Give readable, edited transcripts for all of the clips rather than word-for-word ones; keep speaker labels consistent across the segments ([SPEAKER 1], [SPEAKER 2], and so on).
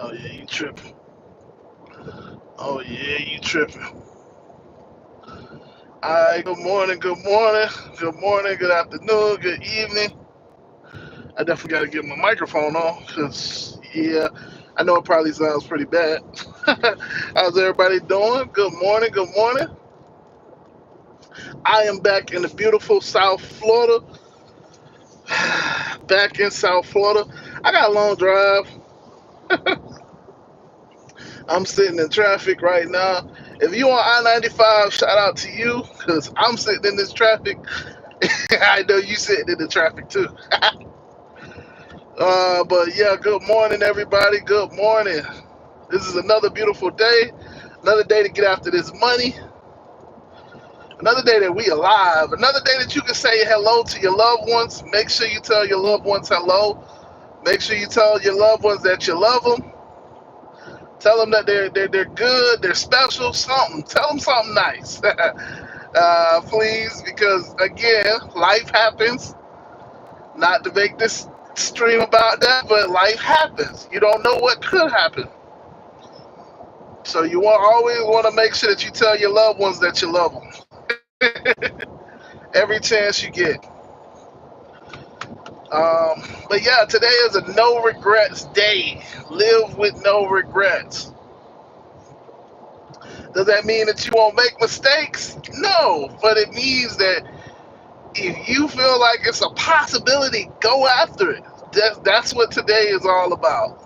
[SPEAKER 1] Oh yeah, you tripping. Oh yeah, you tripping. Alright, good morning, good morning, good morning, good afternoon, good evening. I definitely gotta get my microphone on, cause yeah, I know it probably sounds pretty bad. How's everybody doing? Good morning, good morning. I am back in the beautiful South Florida. Back in South Florida. I got a long drive. I'm sitting in traffic right now. If you on I-95, shout out to you, cause I'm sitting in this traffic. I know you sitting in the traffic too. But yeah, good morning, everybody. Good morning. This is another beautiful day. Another day to get after this money. Another day that we alive. Another day that you can say hello to your loved ones. Make sure you tell your loved ones hello. Make sure you tell your loved ones that you love them. Tell them that they're good. They're special. Something. Tell them something nice. Please, because again, life happens. Not to make this stream about that, but life happens. You don't know what could happen. So you always want to make sure that you tell your loved ones that you love them every chance you get. But yeah, today is a no regrets day. Live with no regrets. Does that mean that you won't make mistakes? No, but it means that if you feel like it's a possibility, go after it. That's what today is all about.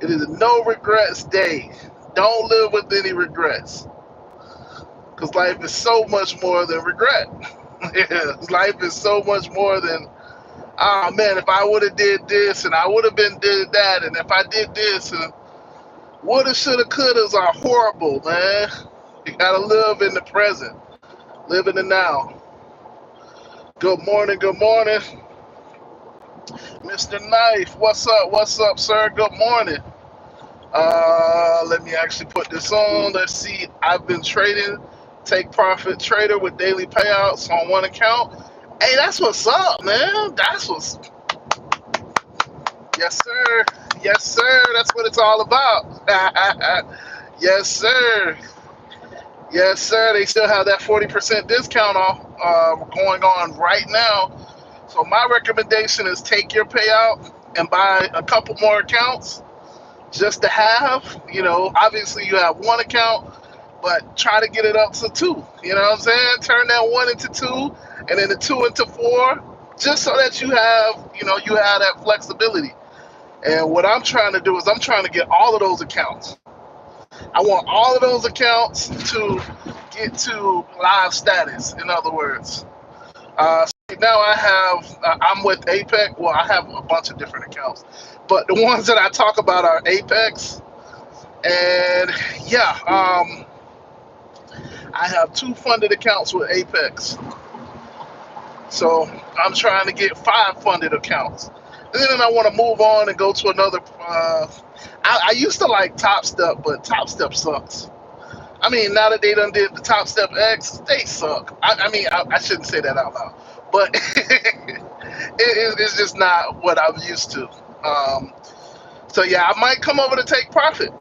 [SPEAKER 1] It is a no regrets day. Don't live with any regrets. Because life is so much more than regret. Life is so much more than, oh man, if I would have did this and I would have been did that, and if I did this and woulda, shoulda, couldas are horrible, man. You gotta live in the present, live in the now. Good morning, Mr. Knife. What's up, sir? Good morning. Let me actually put this on. Let's see. I've been trading, take profit trader with daily payouts on one account. Hey, that's what's up, man. That's what's. Yes, sir. Yes, sir. That's what it's all about. Yes, sir. Yes, sir. They still have that 40% discount off going on right now. So my recommendation is take your payout and buy a couple more accounts just to have. Obviously you have one account, but try to get it up to two. You know what I'm saying? Turn that one into two, and then the two into four, just so that you have that flexibility. And what I'm trying to do is I'm trying to get all of those accounts. I want all of those accounts to get to live status. In other words, so now I'm with Apex. Well, I have a bunch of different accounts, but the ones that I talk about are Apex, and yeah, I have 2 funded accounts with Apex. So I'm trying to get 5 funded accounts. And then I want to move on and go to another. I used to like Top Step, but Top Step sucks. I mean, now that they done did the Top Step X, they suck. I shouldn't say that out loud, but it's just not what I'm used to. So yeah, I might come over to take profit.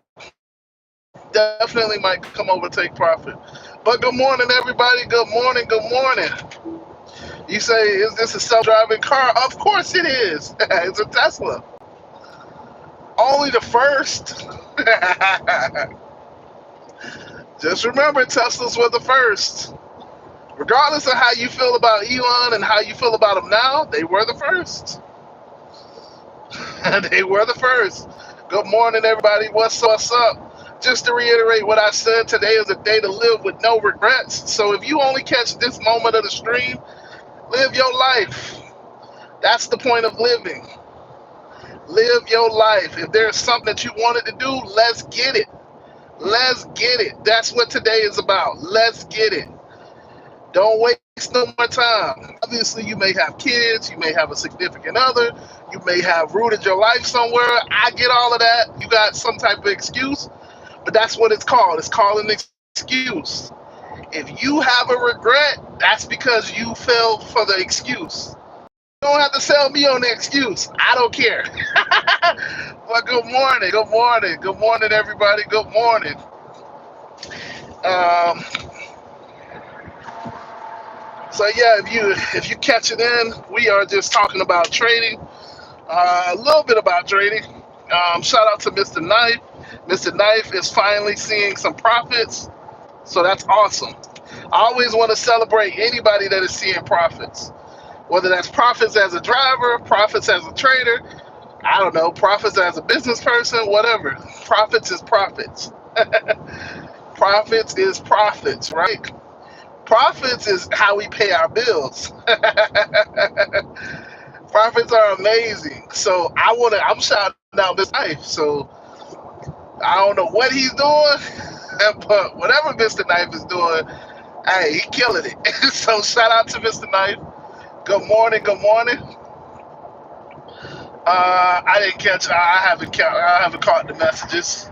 [SPEAKER 1] Definitely might come over to take profit. But good morning, everybody. Good morning. Good morning. You say, is this a self-driving car? Of course it is. It's a Tesla. Only the first. Just remember, Teslas were the first. Regardless of how you feel about Elon and how you feel about him now, they were the first. They were the first. Good morning, everybody. What's up? Just to reiterate what I said, today is a day to live with no regrets. So if you only catch this moment of the stream, live your life. That's the point of living. Live your life. If there's something that you wanted to do, let's get it. Let's get it. That's what today is about. Let's get it. Don't waste no more time. Obviously, you may have kids. You may have a significant other. You may have rooted your life somewhere. I get all of that. You got some type of excuse, but that's what it's called. It's called an excuse. If you have a regret, that's because you fell for the excuse. don't have to sell me on the excuse. I don't care. But good morning, good morning, good morning, everybody. Good morning. Um, so yeah, if you catch it in, we are just talking about trading. A little bit about trading. Shout out to Mr. Knife. Mr. Knife is finally seeing some profits, so that's awesome. I always want to celebrate anybody that is seeing profits, whether that's profits as a driver, profits as a trader, I don't know, profits as a business person, whatever. Profits is profits. Profits is profits, right? Profits is how we pay our bills. Profits are amazing. So I'm shouting out this knife. So I don't know what he's doing, but whatever Mr. Knife is doing, hey, he killing it. So shout out to Mr. Knife. Good morning, good morning. I didn't catch. I haven't caught the messages.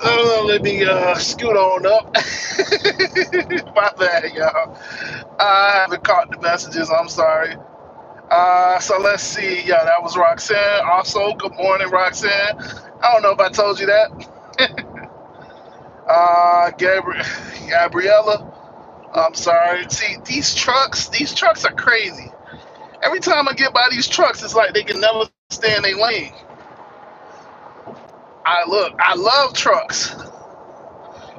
[SPEAKER 1] Let me scoot on up. My bad, y'all. I haven't caught the messages. I'm sorry. So let's see. Yeah, that was Roxanne. Also, good morning, Roxanne. I don't know if I told you that. Gabriella. I'm sorry. See, these trucks are crazy. Every time I get by these trucks, it's like they can never stay in their lane. I love trucks.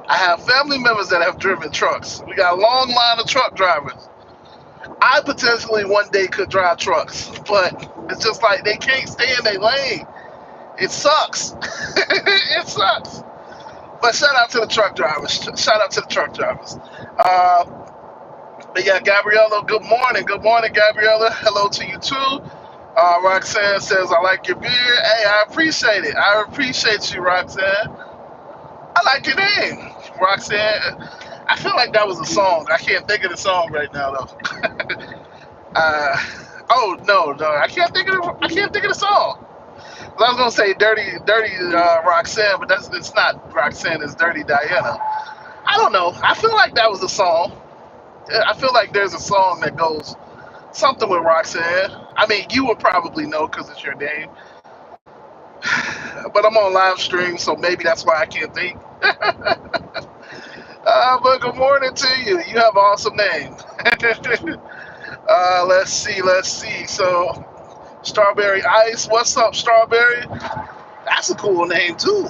[SPEAKER 1] I have family members that have driven trucks. We got a long line of truck drivers. I potentially one day could drive trucks, but it's just like they can't stay in their lane. It sucks. It sucks. But shout out to the truck drivers. Shout out to the truck drivers. Uh, but yeah, Gabriella, good morning. Good morning, Gabriella. Hello to you too. Roxanne says, I like your beard. Hey, I appreciate it. I appreciate you, Roxanne. I like your name, Roxanne. I feel like that was a song. I can't think of the song right now, though. Oh no, I can't think of the song. I was gonna say dirty Roxanne, but it's not Roxanne. It's Dirty Diana. I don't know. I feel like that was a song. I feel like there's a song that goes something with Roxanne. I mean, you would probably know because it's your name. But I'm on live stream, so maybe that's why I can't think. But good morning to you. You have an awesome name. Let's see. So, Strawberry Ice. What's up, Strawberry? That's a cool name, too.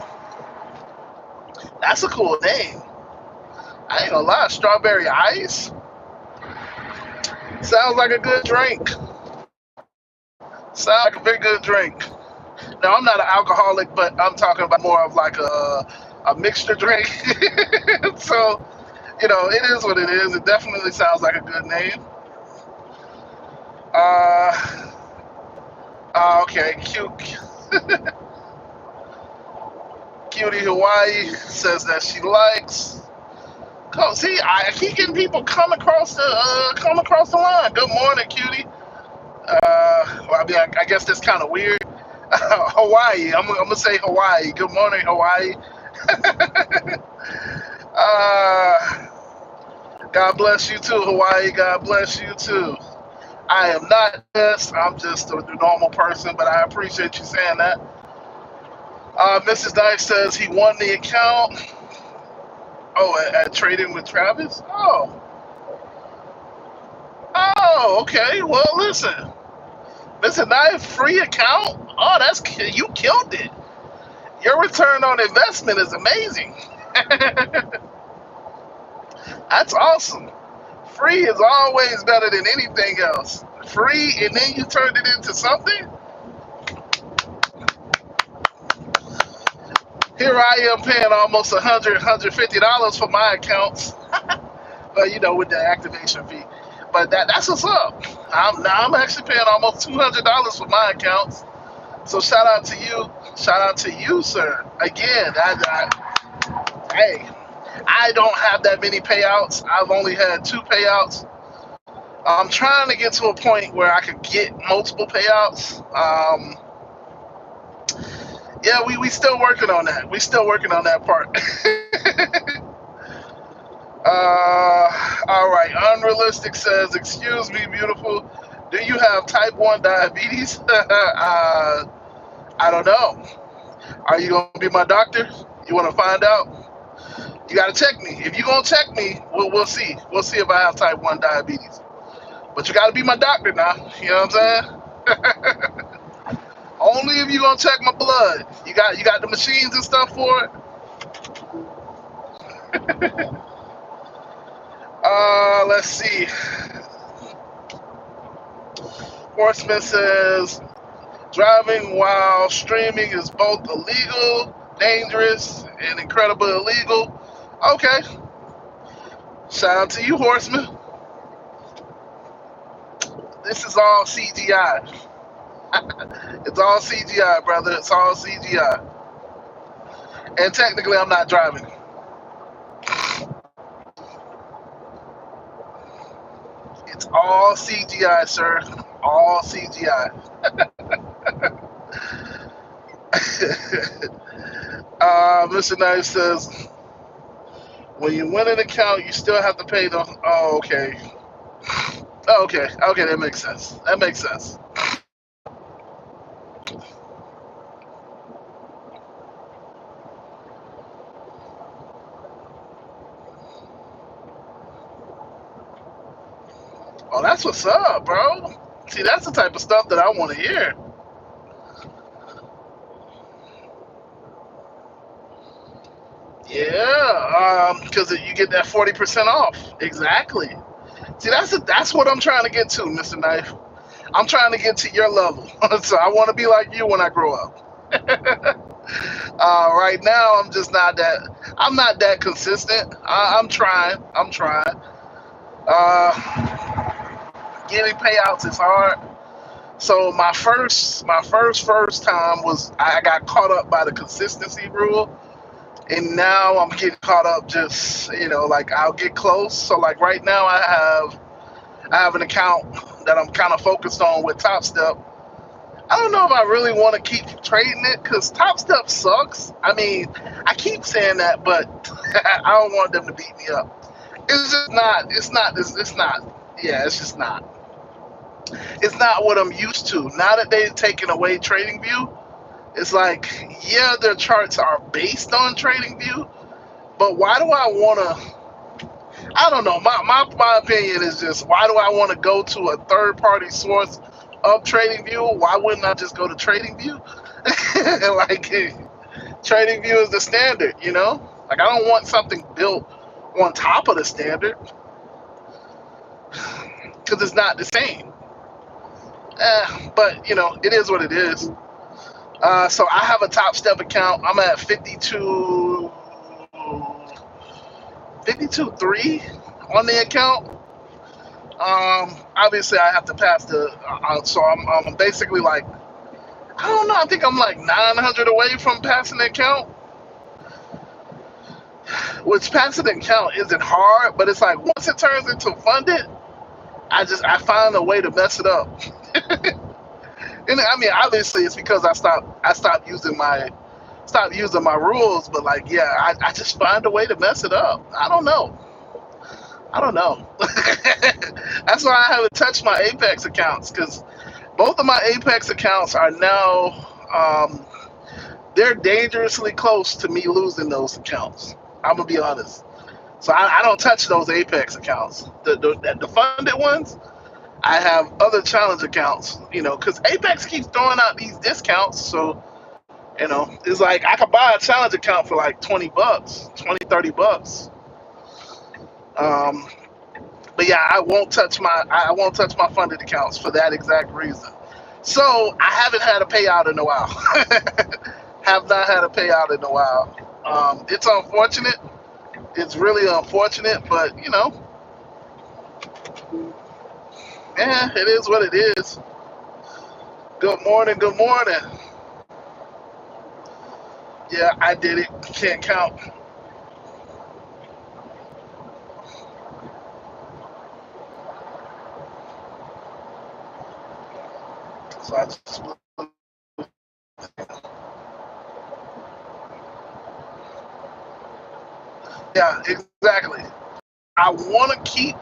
[SPEAKER 1] That's a cool name. I ain't gonna lie. Strawberry Ice? Sounds like a good drink. Sounds like a very good drink. Now, I'm not an alcoholic, but I'm talking about more of like a mixture drink. So, it is what it is. It definitely sounds like a good name. Okay, cute. Cutie Hawaii says that she likes. See, I keep getting people come across the line. Good morning, Cutie. Well, I mean, I guess that's kind of weird. Hawaii. I'm gonna say Hawaii. Good morning, Hawaii. God bless you too, Hawaii. God bless you too. I am not this. I'm just a normal person, but I appreciate you saying that. Mrs. Dice says he won the account. Oh, at Trading with Travis? Oh, okay. Well, listen. Mr. Knife, free account? Oh, you killed it. Your return on investment is amazing. That's awesome. Free is always better than anything else. Free, and then you turned it into something? Here I am paying almost $150 for my accounts. But with the activation fee. But that's what's up. I'm actually paying almost $200 for my accounts. So shout out to you. Shout out to you, sir. Again, hey, I don't have that many payouts. I've only had 2 payouts. I'm trying to get to a point where I could get multiple payouts. Yeah, we still working on that. We still working on that part. All right. Unrealistic says, excuse me, beautiful. Do you have type 1 diabetes? I don't know. Are you going to be my doctor? You want to find out? You got to check me. If you're going to check me, we'll see. We'll see if I have type 1 diabetes. But you got to be my doctor now. You know what I'm saying? Only if you're going to check my blood. You got the machines and stuff for it? Let's see. Horseman says, driving while streaming is both illegal, dangerous, and incredibly illegal. Okay. Shout out to you, Horseman. This is all CGI. It's all CGI, brother. It's all CGI. And technically, I'm not driving. It's all CGI, sir. All CGI. Mr. Knife says, when you win an account, you still have to pay the... Oh, okay. Oh, okay. Okay, that makes sense. That makes sense. Oh, that's what's up, bro. See, that's the type of stuff that I want to hear. Yeah, because you get that 40% off. Exactly. See, that's what I'm trying to get to, Mr. Knife. I'm trying to get to your level. So I want to be like you when I grow up. Right now, I'm just not that. I'm not that consistent. I'm trying. I'm trying. Getting payouts is hard. So my first time was I got caught up by the consistency rule, and now I'm getting caught up. Just like I'll get close. So like right now, I have an account that I'm kind of focused on with Top Step. I don't know if I really want to keep trading it because Top Step sucks. I mean, I keep saying that, but I don't want them to beat me up. It's just not. It's not. It's not. Yeah, it's just not. It's not what I'm used to. Now that they've taken away TradingView, it's like, yeah, their charts are based on TradingView, but why do I want to? I don't know. My opinion is just, why do I want to go to a third-party source of TradingView? Why wouldn't I just go to TradingView? Like, TradingView is the standard, Like, I don't want something built on top of the standard because it's not the same. But it is what it is. So I have a Top Step account. I'm at 52.3 on the account. Obviously I have to pass the. So I'm basically like, I don't know. I think I'm like 900 away from passing the account. Which passing the account isn't hard, but it's like once it turns into funded, I find a way to mess it up. And I mean, obviously, it's because I stopped using my rules. But like, yeah, I just find a way to mess it up. I don't know. That's why I haven't touched my Apex accounts, because both of my Apex accounts are now they're dangerously close to me losing those accounts. I'm gonna be honest. So I don't touch those Apex accounts. The funded ones, I have other challenge accounts, because Apex keeps throwing out these discounts. So, it's like I could buy a challenge account for like $20, $30. But yeah, I won't touch my funded accounts for that exact reason. So I haven't had a payout in a while. Have not had a payout in a while. It's unfortunate. It's really unfortunate, but yeah, it is what it is. Good morning, good morning. Yeah, I did it. Can't count. So I just. Yeah, exactly. I want to keep.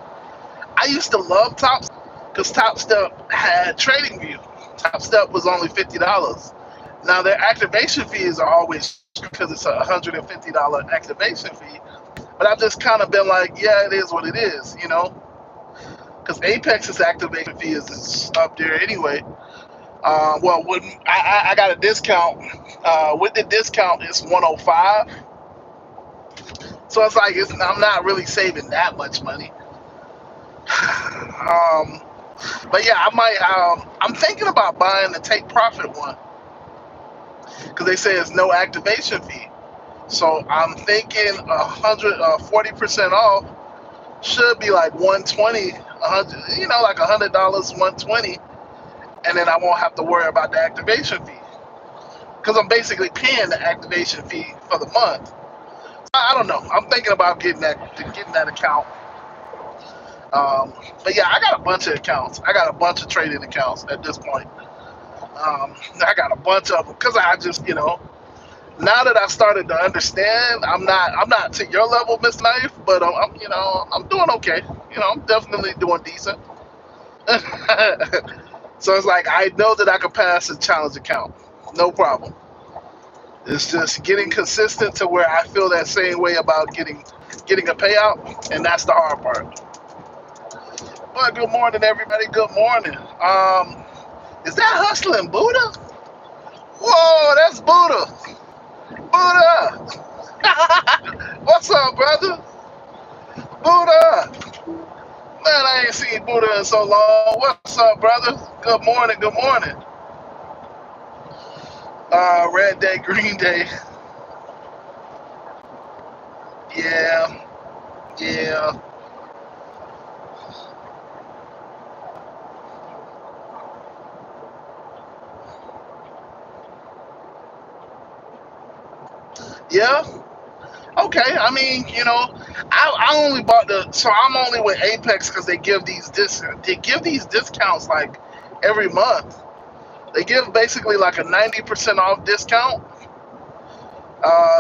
[SPEAKER 1] I used to love Top because Top Step had Trading View. Top Step was only $50. Now their activation fees are always because it's a $150 activation fee. But I've just kind of been like, yeah, it is what it is, you know, because Apex's activation fee is up there anyway. Well, when I got a discount, with the discount, it's 105. So it's like I'm not really saving that much money. But yeah, I might. I'm thinking about buying the Take Profit one because they say it's no activation fee. So I'm thinking 40% off should be like 120, 100, you know, like $100, 120, and then I won't have to worry about the activation fee because I'm basically paying the activation fee for the month. I don't know. I'm thinking about getting that account. But yeah, I got a bunch of accounts. I got a bunch of trading accounts at this point. I got a bunch of them because I just, you know, now that I started to understand, I'm not to your level, Miss Knife, but you know, I'm doing okay. You know, I'm definitely doing decent. So it's like I know that I can pass a challenge account, no problem. It's just getting consistent to where I feel that same way about getting a payout, and that's the hard part. But good morning, everybody. Good morning. Is that Hustling Buddha? Whoa, that's Buddha. Buddha. What's up, brother? Buddha. Man, I ain't seen Buddha in so long. What's up, brother? Good morning. Good morning. Red Day, Green Day. Yeah. Yeah. Yeah. Okay. I mean, you know, I only bought so I'm only with Apex because they give these discounts like every month. They give basically like a 90% off discount.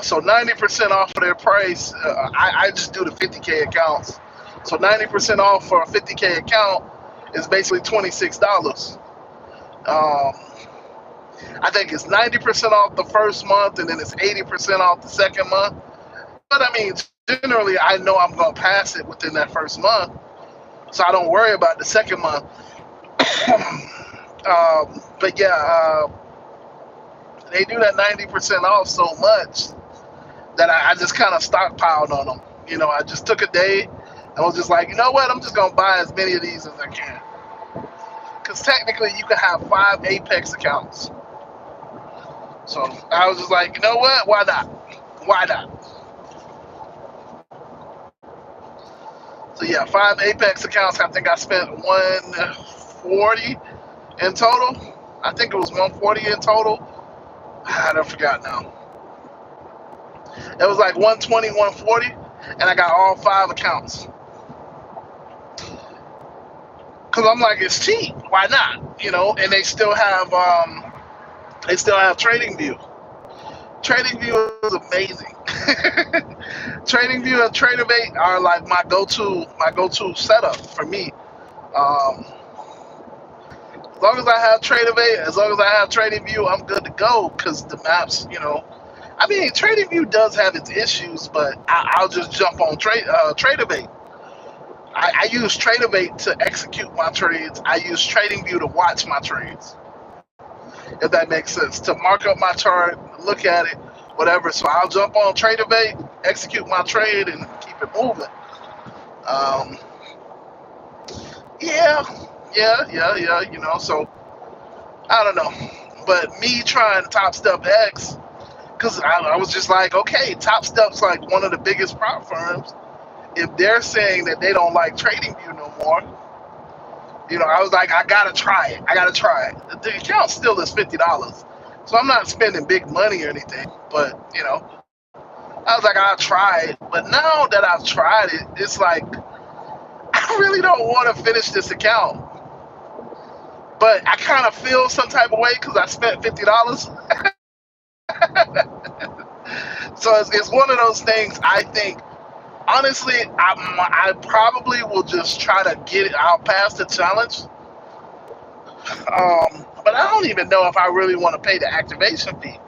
[SPEAKER 1] So 90% off of their price. I just do the 50K accounts. So 90% off for a 50K account is basically $26. Um, I think it's 90% off the first month, and then it's 80% off the second month. But I mean, generally, I know I'm gonna pass it within that first month, so I don't worry about the second month. But yeah, they do that 90% off so much that I just kind of stockpiled on them. You know, I just took a day and was just like, you know what, I'm just gonna buy as many of these as I can. Because technically, you can have 5 Apex accounts. So I was just like, you know what, why not? Why not? So yeah, 5 Apex accounts. I think I spent 140 in total. I think it was 140 in total. I don't forgot now. It was like 120, 140, and I got all 5 accounts. Cause I'm like, it's cheap. Why not? You know, and they still have Trading View. Trading View is amazing. Trading View and TradeAvate are like my go-to setup for me. Um, as long as I have TradeAvate, as long as I have Trading View, I'm good to go. Cause the maps, you know, I mean, Trading View does have its issues, but I'll just jump on TradeAvate. I use TradeAvate to execute my trades. I use Trading View to watch my trades, if that makes sense. To mark up my chart, look at it, whatever. So I'll jump on TradeAvate, execute my trade, and keep it moving. Um, yeah, yeah. You know, so I don't know. But me trying Top Step X, because I was just like, okay, Top Step's like one of the biggest prop firms. If they're saying that they don't like Trading View no more, you know, I was like, I gotta try it. The account still is $50, so I'm not spending big money or anything. But you know, I was like, I'll try it. But now that I've tried it, it's like I really don't want to finish this account. But I kind of feel some type of way because I spent $50. So it's one of those things. I think honestly, I probably will just try to get it. I'll pass the challenge But I don't even know if I really want to pay the activation fee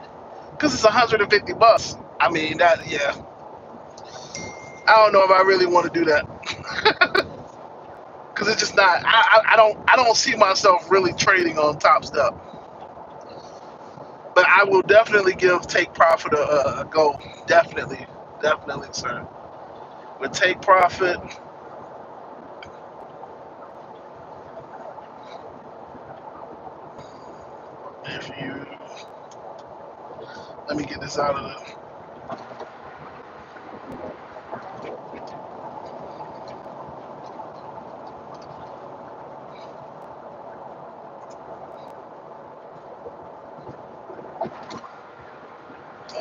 [SPEAKER 1] because it's 150 bucks. I mean that, yeah. I don't know if I really want to do that because it's just not. I don't see myself really trading on Top Step. But I will definitely give Take Profit a go. Definitely, definitely, sir. With Take Profit, if you let me get this out of the.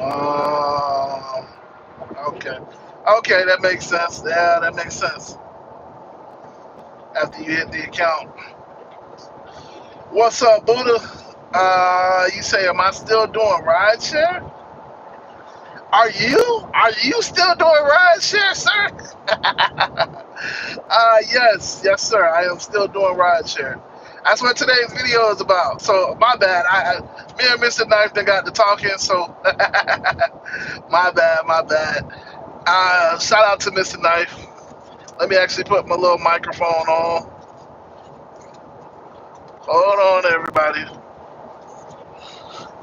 [SPEAKER 1] Um, okay, okay, that makes sense. Yeah, that makes sense. After you hit the account, what's up, Buddha? You say, am I still doing rideshare? Are you? Are you still doing rideshare, sir? Yes, yes, sir. I am still doing rideshare. That's what today's video is about. So my bad. Me and Mr. Knife done got to talking. So my bad, my bad. Shout out to Mr. Knife. Let me actually put my little microphone on. Hold on, everybody.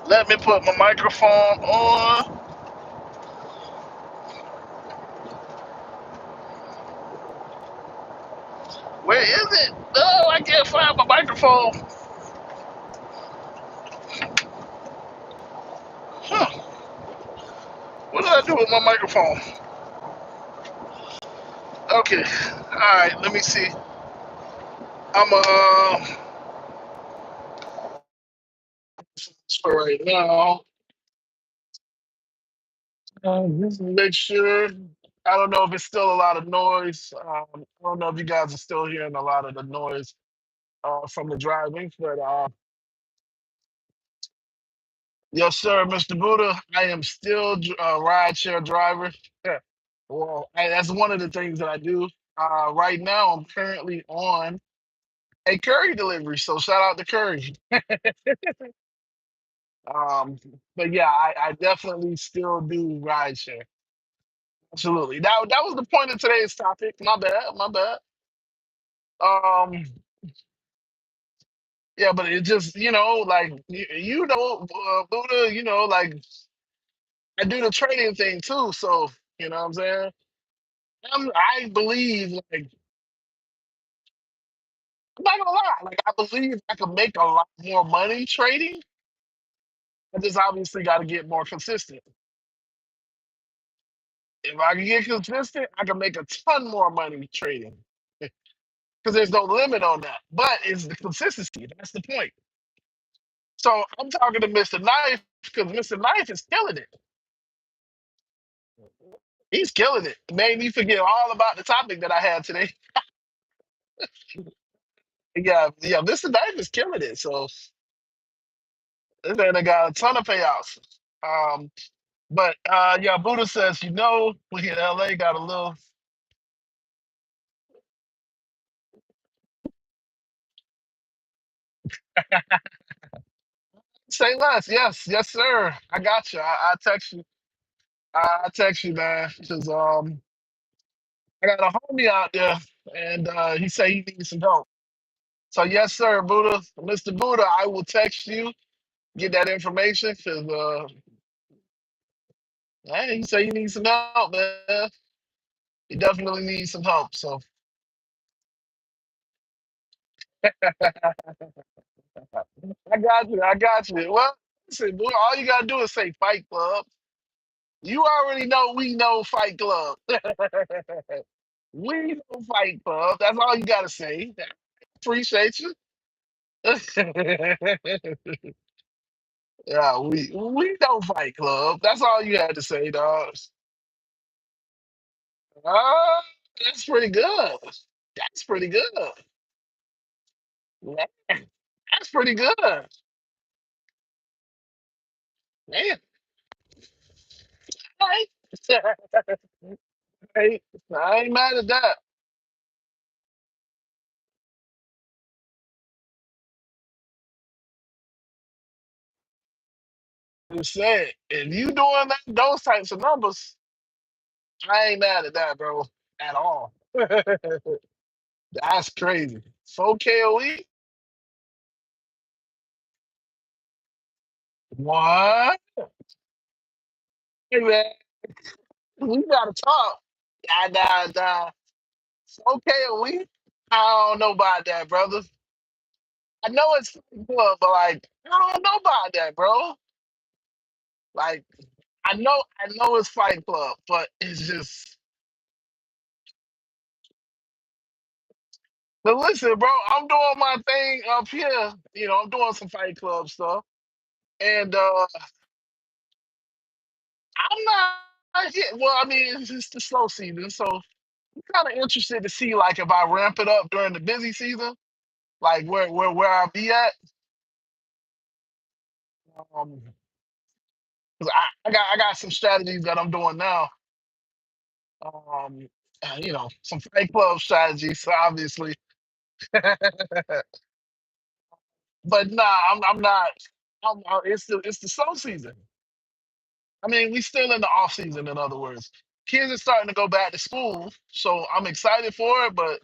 [SPEAKER 1] Let me put my microphone on. Where is it? Oh, I can't find my microphone. Huh. What did I do with my microphone? Okay. All right. Let me see. I'm for right now. Just make sure. I don't know if it's still a lot of noise. I don't know if you guys are still hearing a lot of the noise from the driving, but yes, sir, Mr. Buddha. I am still a rideshare driver. Yeah. Well, that's one of the things that I do. Right now, I'm currently on a curry delivery, so shout out to Curry. Um, but yeah, I definitely still do rideshare. Absolutely. That was the point of today's topic. My bad. My bad. Um, yeah, but it just like Buddha. Like I do the trading thing too. So you know what I'm saying. I believe like I'm not gonna lie. Like I believe I can make a lot more money trading. I just obviously got to get more consistent. If I can get consistent, I can make a ton more money trading because there's no limit on that. But it's the consistency. That's the point. So I'm talking to Mr. Knife because Mr. Knife is killing it. He's killing it. Made me forget all about the topic that I had today. Yeah, yeah, Mr. Knife is killing it. So this man done got a ton of payouts. Um, but yeah, Buddha says, we in LA got a little say less. Yes, yes, sir. I got you. I text you. I text you, man. Because I got a homie out there, and he said he needs some help. So yes, sir, Buddha, Mr. Buddha, I will text you, get that information, because hey, he said he needs some help, man. He definitely needs some help. So I got you. I got you. Well, listen, boy, all you gotta do is say Fight Club. You already know we know Fight Club. We know Fight Club. That's all you gotta say. Appreciate you. Yeah, we know Fight Club. That's all you had to say, dog. Uh, that's pretty good. That's pretty good. Man, that's pretty good. Man, I ain't, I ain't mad at that. Just said, if you doing those types of numbers, I ain't mad at that, bro, at all. That's crazy. 4K a week? What? Hey, man, we gotta talk. Nah. 4K a week? I don't know about that, brother. I know it's good, but like, I don't know about that, bro. Like, I know it's Fight Club, but it's just. But listen, bro, I'm doing my thing up here. I'm doing some Fight Club stuff, and I'm not. Yeah, well, I mean, it's just the slow season, so I'm kind of interested to see like if I ramp it up during the busy season, like where I'll be at. 'Cause I got some strategies that I'm doing now. Um, some Fight Club strategies, obviously. But nah, I'm not. It's the slow season. I mean, we still in the off season. In other words, kids are starting to go back to school, so I'm excited for it. But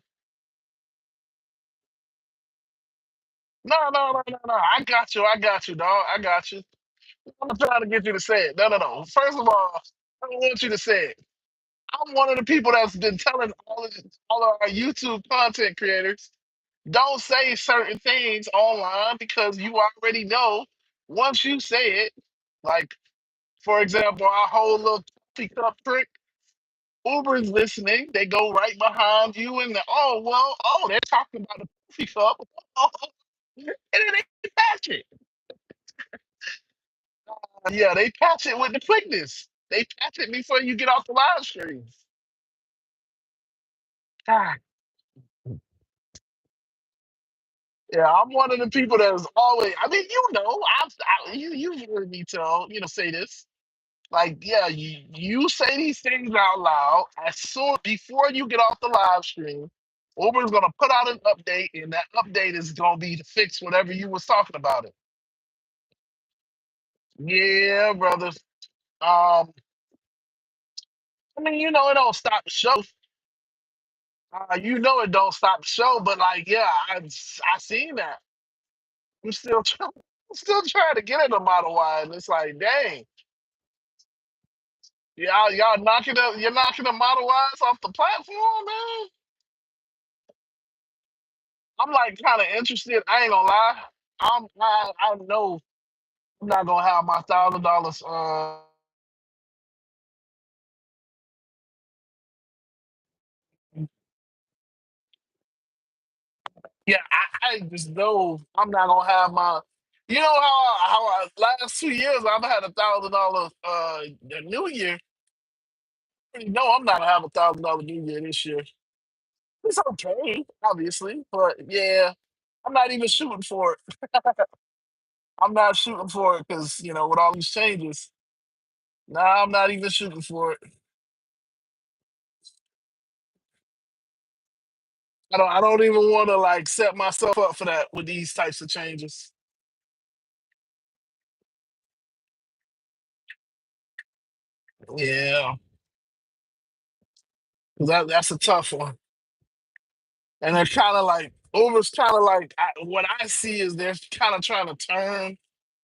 [SPEAKER 1] no. I got you, dog. I got you. I'm not trying to get you to say it. No. First of all, I don't want you to say it. I'm one of the people that's been telling all of our YouTube content creators, don't say certain things online because you already know once you say it, like for example, our whole little coffee cup trick, Uber's listening, they go right behind you and they're talking about the coffee cup. And then they patch it. Yeah, they patch it with the quickness. They patch it before you get off the live stream. God. Yeah, I'm one of the people that is always. I mean, you've heard me say this. Like, yeah, you say these things out loud as soon before you get off the live stream. Uber's gonna put out an update, and that update is gonna be to fix whatever you was talking about it. Yeah, brother. I mean, it don't stop the show. It don't stop the show, but like, yeah, I seen that. I'm still trying. I'm still trying to get in the Model Y, and it's like, dang, y'all you're knocking the Model Ys off the platform, man. I'm like kind of interested. I ain't gonna lie. I know I'm not gonna have my $1,000. Yeah, I just know I'm not gonna have my. You know last 2 years I've had $1,000. The New Year. You know I'm not gonna have $1,000 New Year this year. It's okay, obviously, but yeah, I'm not even shooting for it. I'm not shooting for it because with all these changes, nah, I'm not even shooting for it. I don't even want to like set myself up for that with these types of changes. Yeah, 'cause that's a tough one. And they're kind of like Uber's kind of like what I see is they're kind of trying to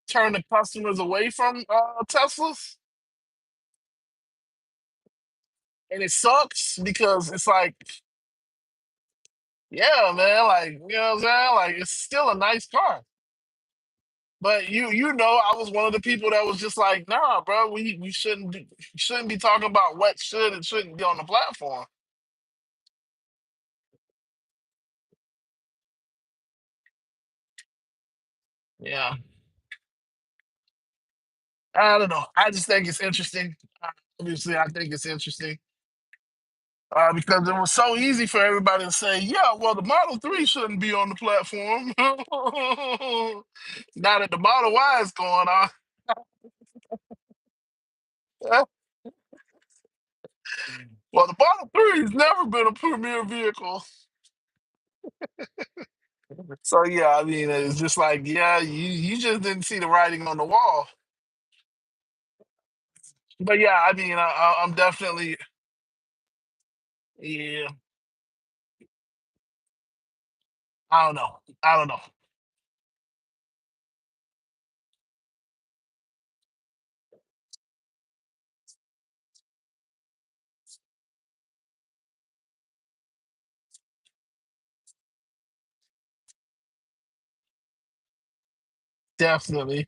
[SPEAKER 1] turn the customers away from Teslas, and it sucks because it's like, yeah, man, like what I'm saying, like it's still a nice car. But I was one of the people that was just like, nah, bro, we shouldn't be talking about what should and shouldn't be on the platform. Yeah, I don't know. I just think it's interesting. Obviously, I think it's interesting because it was so easy for everybody to say, yeah, well, the Model 3 shouldn't be on the platform. Now that the Model Y is going on. Well, the Model 3 has never been a premier vehicle. So, yeah, I mean, it's just like, yeah, you just didn't see the writing on the wall. But yeah, I mean, I'm definitely, yeah. I don't know. I don't know. Definitely.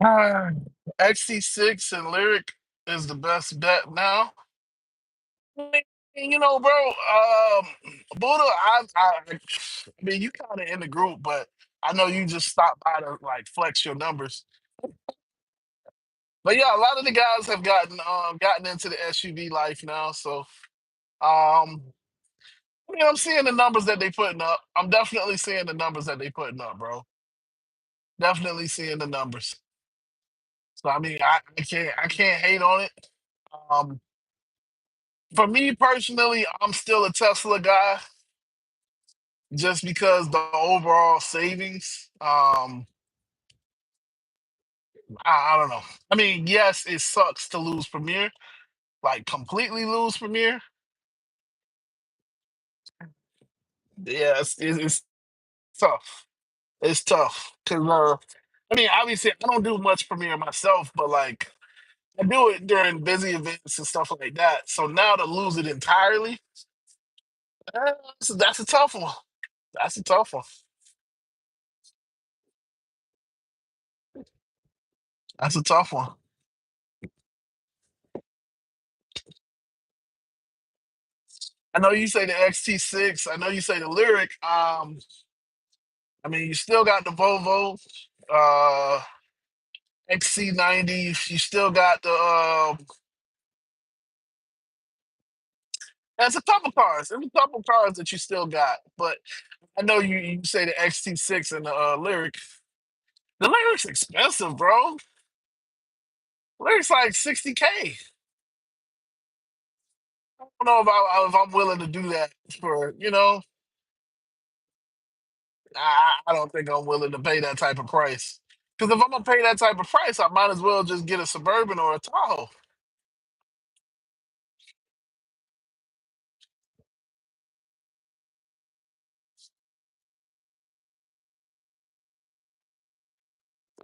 [SPEAKER 1] Uh, XT6 and Lyric is the best bet now. You know, bro, Buddha, I mean, you kind of in the group, but I know you just stopped by to like flex your numbers. But yeah, a lot of the guys have gotten into the SUV life now. So I mean, I'm seeing the numbers that they putting up. I'm definitely seeing the numbers that they putting up, bro. Definitely seeing the numbers. So I mean, I can't hate on it. Um, for me personally, I'm still a Tesla guy just because the overall savings. I don't know. I mean, yes, it sucks to lose Premiere, like completely lose Premiere. Yeah, it's tough. It's tough because I mean, obviously, I don't do much Premiere myself, but like I do it during busy events and stuff like that. So now to lose it entirely, that's a tough one. That's a tough one. That's a tough one. I know you say the XT6. I know you say the Lyric. I mean, you still got the Volvo XC90. You still got the. There's a couple cars. There's a couple cars that you still got, but I know you say the XT6 and the Lyric. The Lyric's expensive, bro. Lyric's like 60K. I don't know if I'm willing to do that for I don't think I'm willing to pay that type of price. Because if I'm gonna pay that type of price, I might as well just get a Suburban or a Tahoe.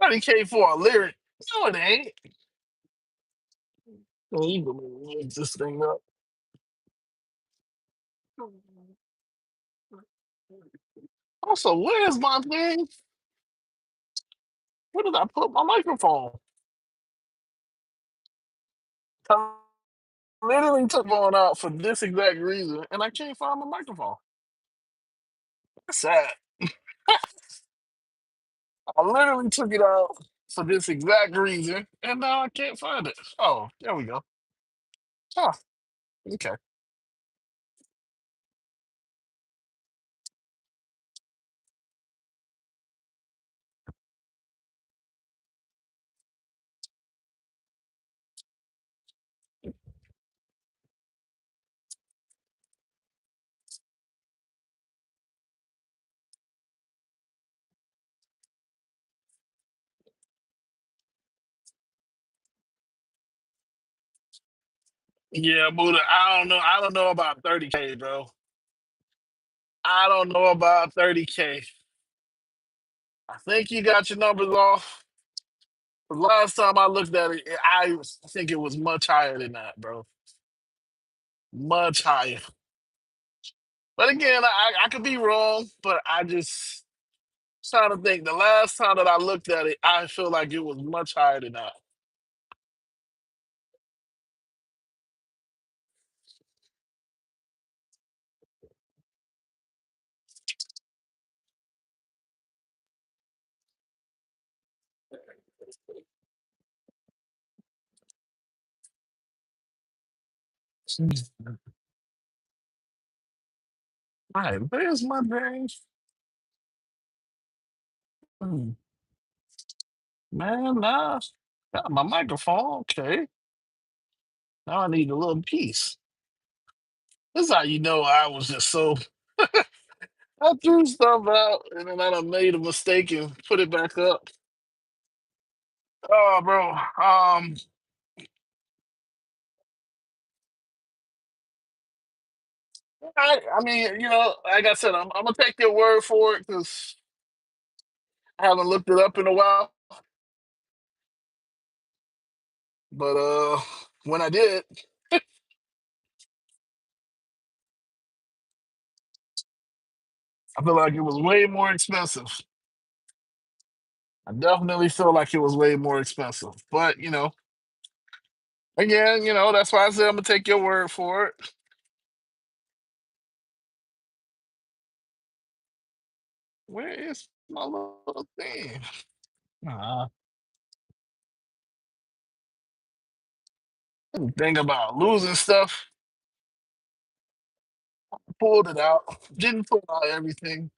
[SPEAKER 1] 30K for a Lyric. No, it ain't. Well, you can mix this thing up. Also, where's my thing? Where did I put my microphone? I literally took one out for this exact reason, and I can't find my microphone. That's sad. I literally took it out for this exact reason, and now I can't find it. Oh, there we go. Oh, okay. Yeah, Buddha. I don't know. I don't know about 30K, bro. I don't know about 30K. I think you got your numbers off. The last time I looked at it, I think it was much higher than that, bro. Much higher. But again, I could be wrong, but I just trying to think. The last time that I looked at it, I feel like it was much higher than that. All right, where's my brain? Hmm, Man, nah. Got my microphone. Okay. Now I need a little piece. This is how you know I was just so. I threw stuff out and then I done made a mistake and put it back up. Oh, bro. I mean, like I said, I'm gonna take your word for it because I haven't looked it up in a while. But when I did, I feel like it was way more expensive. I definitely feel like it was way more expensive. But again, that's why I said I'm gonna take your word for it. Where is my little thing? Uh, Thing about losing stuff. Pulled it out. Didn't pull out everything.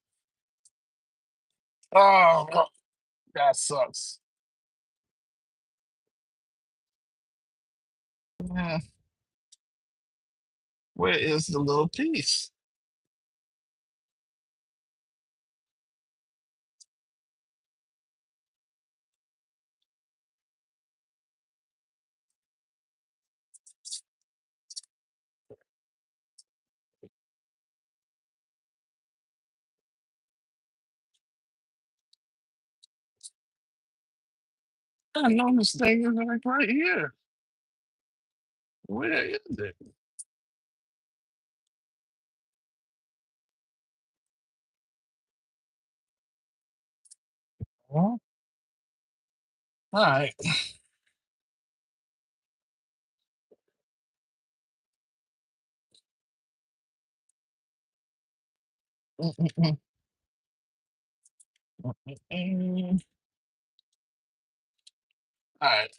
[SPEAKER 1] Oh, that sucks. Man, where is the little piece? I know this thing is like right here. Where is it? All right. Mm-mm-mm. Mm-mm. All right.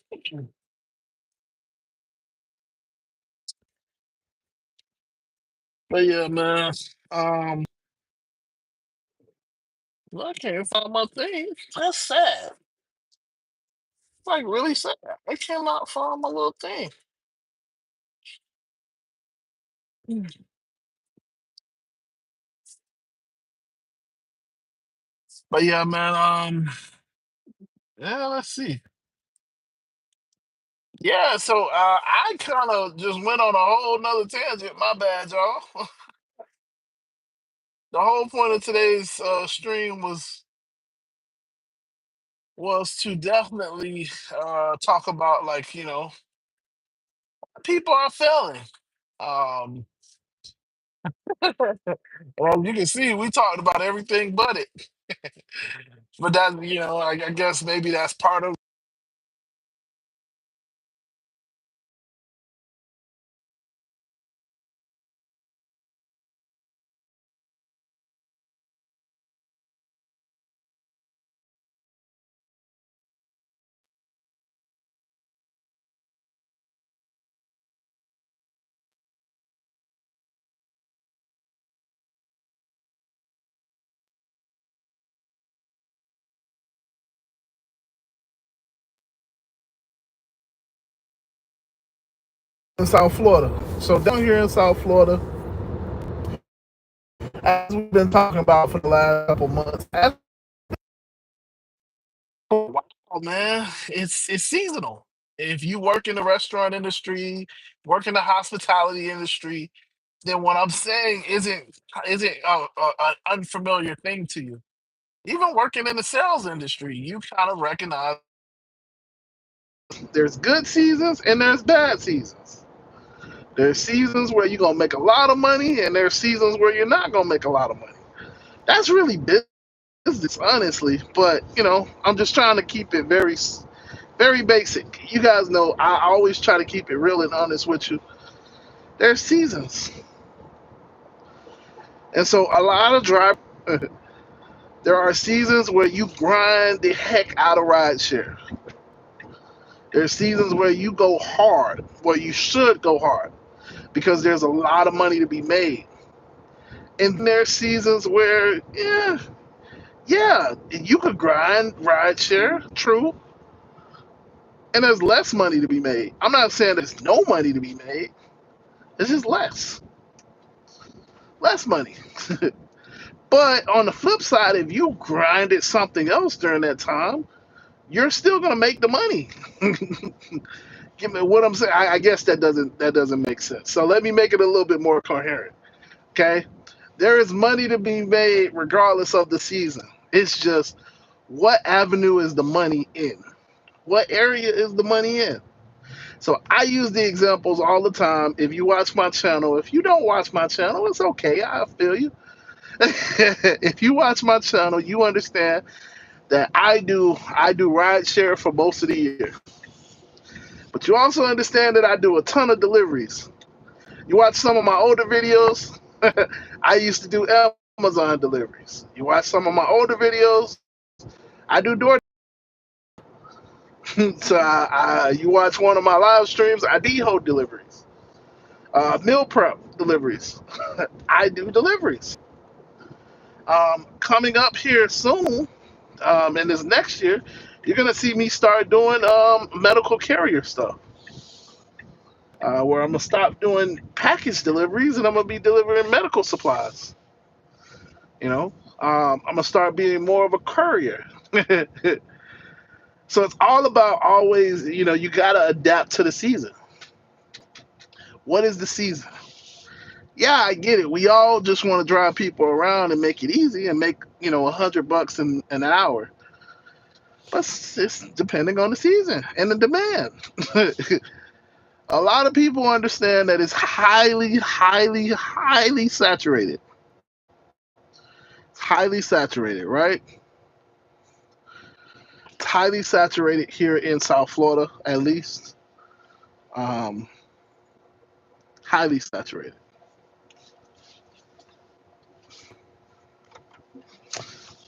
[SPEAKER 1] But yeah, man. Um, I can't find my thing. That's sad. Like really sad. I cannot find my little thing. Mm. But yeah, man. Yeah. Let's see. Yeah. So I kind of just went on a whole nother tangent. My bad, y'all. The whole point of today's stream was to definitely talk about like people are failing. Um, well, you can see we talked about everything but it. But that I guess maybe that's part of in South Florida. So down here in South Florida, as we've been talking about for the last couple months, wow, man, it's seasonal. If you work in the restaurant industry, work in the hospitality industry, then what I'm saying isn't an unfamiliar thing to you. Even working in the sales industry, you kind of recognize there's good seasons and there's bad seasons. There's seasons where you're gonna make a lot of money, and there's seasons where you're not gonna make a lot of money. That's really business, honestly. But I'm just trying to keep it very basic. You guys know I always try to keep it real and honest with you. There's seasons, and so a lot of drivers. There are seasons where you grind the heck out of rideshare. There's seasons where you go hard, where you should go hard, because there's a lot of money to be made. And there's seasons where, yeah, you could grind rideshare, true, and there's less money to be made. I'm not saying there's no money to be made. It's just less money. But on the flip side, if you grinded something else during that time, you're still gonna make the money. Give me what I'm saying. I guess that doesn't make sense. So let me make it a little bit more coherent. Okay, there is money to be made regardless of the season. It's just what avenue is the money in? What area is the money in? So I use the examples all the time. If you watch my channel, if you don't watch my channel, it's okay. I feel you. If you watch my channel, you understand that I do ride share for most of the year. But you also understand that I do a ton of deliveries. You watch some of my older videos, I used to do Amazon deliveries. You watch some of my older videos, I do door. So you watch one of my live streams, I do home deliveries, meal prep deliveries. I do deliveries. Coming up here soon, in this next year, you're gonna see me start doing medical carrier stuff. Where I'm gonna stop doing package deliveries and I'm gonna be delivering medical supplies. You know, I'm gonna start being more of a courier. So it's all about always, you gotta adapt to the season. What is the season? Yeah, I get it. We all just want to drive people around and make it easy and make $100 in an hour. But it's depending on the season and the demand. A lot of people understand that it's highly, highly, highly saturated. It's highly saturated, right? It's highly saturated here in South Florida, at least. Um, Highly saturated.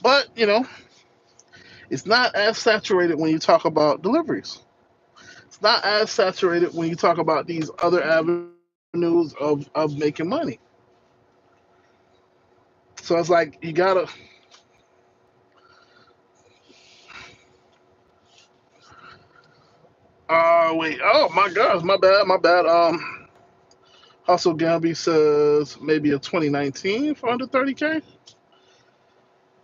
[SPEAKER 1] But, it's not as saturated when you talk about deliveries. It's not as saturated when you talk about these other avenues of making money. So it's like you gotta. Wait. Oh my gosh, my bad, my bad. Hustle Gamby says maybe a 2019 for under 30K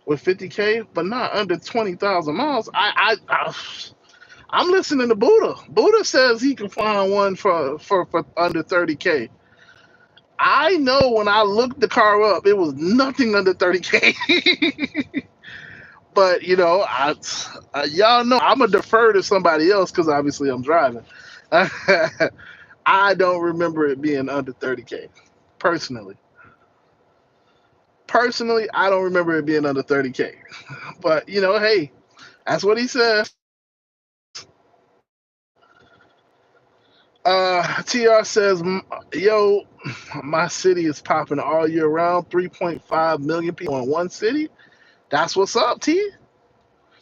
[SPEAKER 1] with 50K, but not under 20,000 miles. I'm listening to Buddha. Buddha says he can find one for under 30K. I know when I looked the car up, it was nothing under 30K. But y'all know I'm gonna defer to somebody else because obviously I'm driving. I don't remember it being under 30K personally. Personally, I don't remember it being under 30K. But hey, that's what he says. TR says, yo, my city is popping all year round. 3.5 million people in one city. That's what's up, T.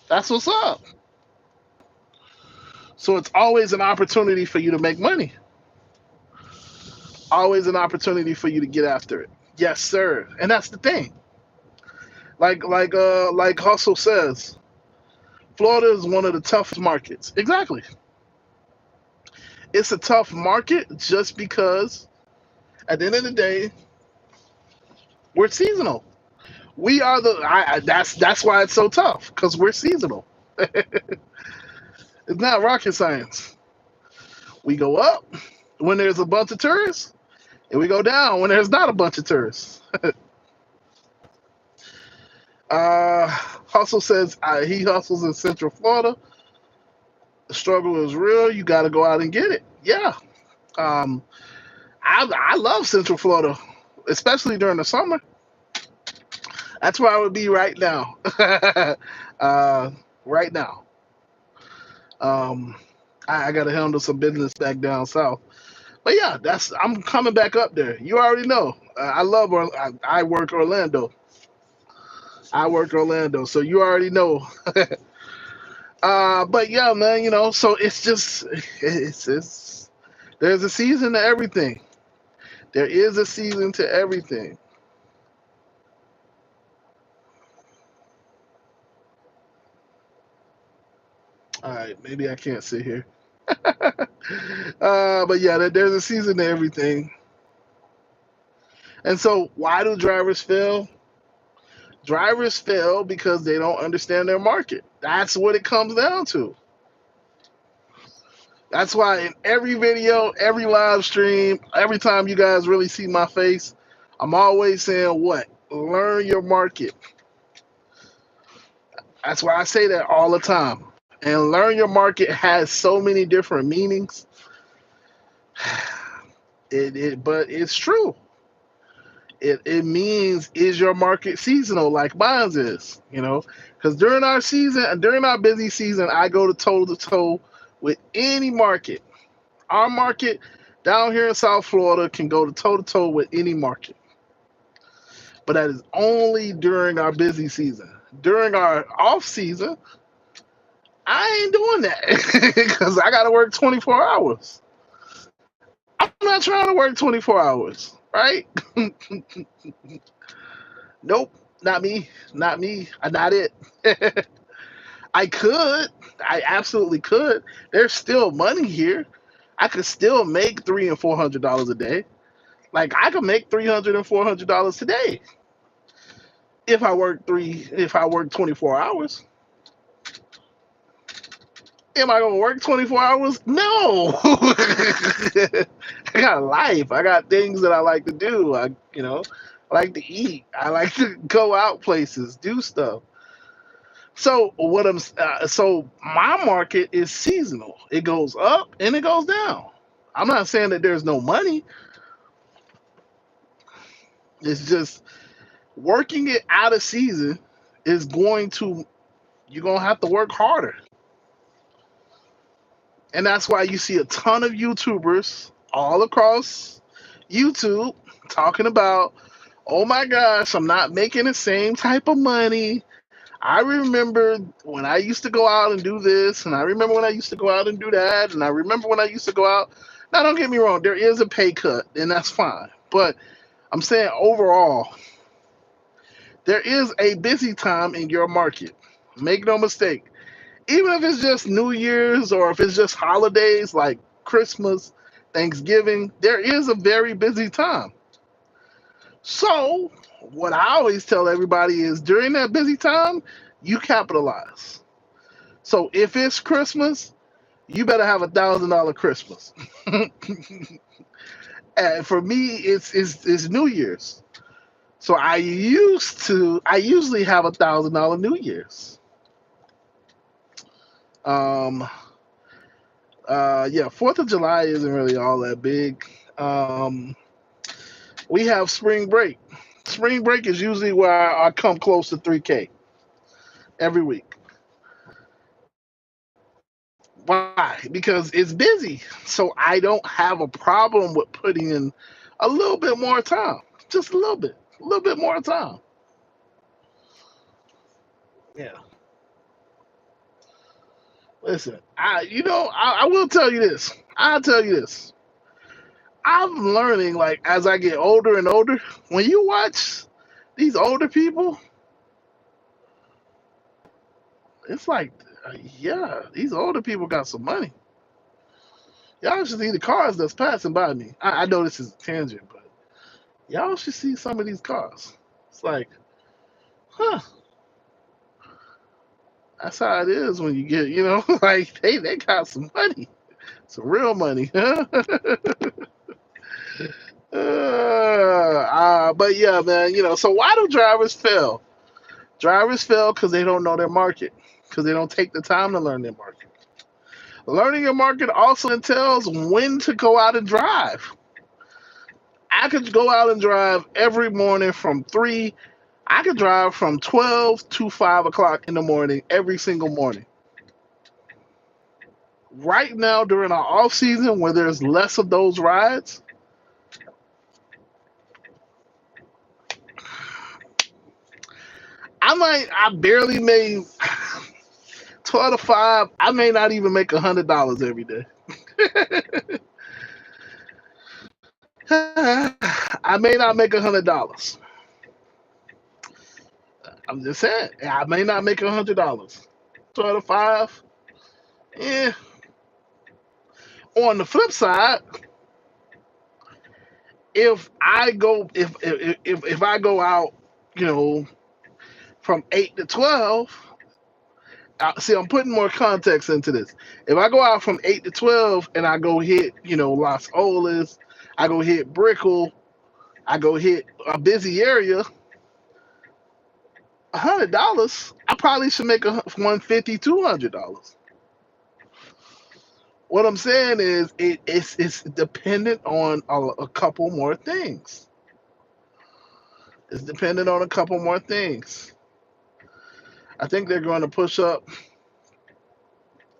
[SPEAKER 1] That's what's up. So it's always an opportunity for you to make money. Always an opportunity for you to get after it. Yes, sir. And that's the thing. Like Hustle says, Florida is one of the toughest markets. Exactly. It's a tough market just because at the end of the day, we're seasonal. We are that's why it's so tough, because we're seasonal. It's not rocket science. We go up when there's a bunch of tourists, and we go down when there's not a bunch of tourists. Hustle says he hustles in Central Florida. The struggle is real. You got to go out and get it. Yeah. Um, I love Central Florida, especially during the summer. That's where I would be right now. Right now. I got to handle some business back down south. But yeah, I'm coming back up there. You already know. I work Orlando. I work Orlando, so you already know. But yeah, man, so it's just it's there's a season to everything. There is a season to everything. All right, maybe I can't sit here. But yeah, there's a season to everything. And so, why do drivers fail? Drivers fail because they don't understand their market. That's what it comes down to. That's why in every video, every live stream, every time you guys really see my face, I'm always saying what? Learn your market. That's why I say that all the time. And learn your market has so many different meanings. But it's true. It means, is your market seasonal like mine's is? Because during our season, during our busy season, I go to toe with any market. Our market down here in South Florida can go to toe with any market. But that is only during our busy season. During our off season, I ain't doing that because I got to work 24 hours. I'm not trying to work 24 hours, right? Nope, not me, not me, not it. I could, I absolutely could. There's still money here. I could still make $300 and $400 a day. Like I could make $300 and $400 today if I work 24 hours. Am I gonna work 24 hours? No. I got life. I got things that I like to do. I like to eat. I like to go out places, do stuff. So so my market is seasonal. It goes up and it goes down. I'm not saying that there's no money. It's just working it out of season is you're gonna have to work harder. And that's why you see a ton of YouTubers all across YouTube talking about, oh my gosh, I'm not making the same type of money. I remember when I used to go out and do this, and I remember when I used to go out and do that, and I remember when I used to go out. Now, don't get me wrong, there is a pay cut, and that's fine. But I'm saying overall, there is a busy time in your market. Make no mistake. Even if it's just New Year's or if it's just holidays like Christmas, Thanksgiving, there is a very busy time. So, what I always tell everybody is during that busy time, you capitalize. So, if it's Christmas, you better have $1,000 Christmas. And for me, it's New Year's. So I usually have $1,000 New Year's. Yeah, 4th of July isn't really all that big. We have spring break. Spring break is usually where I come close to 3K every week. Why? Because it's busy. So I don't have a problem with putting in a little bit more time. Just a little bit more time. Yeah. Listen, I will tell you this. I'll tell you this. I'm learning, like, as I get older and older, when you watch these older people, it's like, yeah, these older people got some money. Y'all should see the cars that's passing by me. I know this is a tangent, but y'all should see some of these cars. It's like, huh, that's how it is when you get, like, they got some money, some real money. But yeah, man, so why do drivers fail? Drivers fail because they don't know their market, because they don't take the time to learn their market. Learning your market also entails when to go out and drive. I could go out and drive every morning from 3. I could drive from 12 to 5 o'clock in the morning every single morning. Right now, during our off season, where there's less of those rides, I barely made 12 to 5. I may not even make $100 every day. I may not make $100. I'm just saying, I may not make $100. 12 to 5. Yeah. On the flip side, if I go out, from 8 to 12, see, I'm putting more context into this. If I go out from 8 to 12 and I go hit, Las Olas, I go hit Brickell, I go hit a busy area, $100, I probably should make $150, $200. What I'm saying is it's dependent on a couple more things. It's dependent on a couple more things. I think they're going to push up,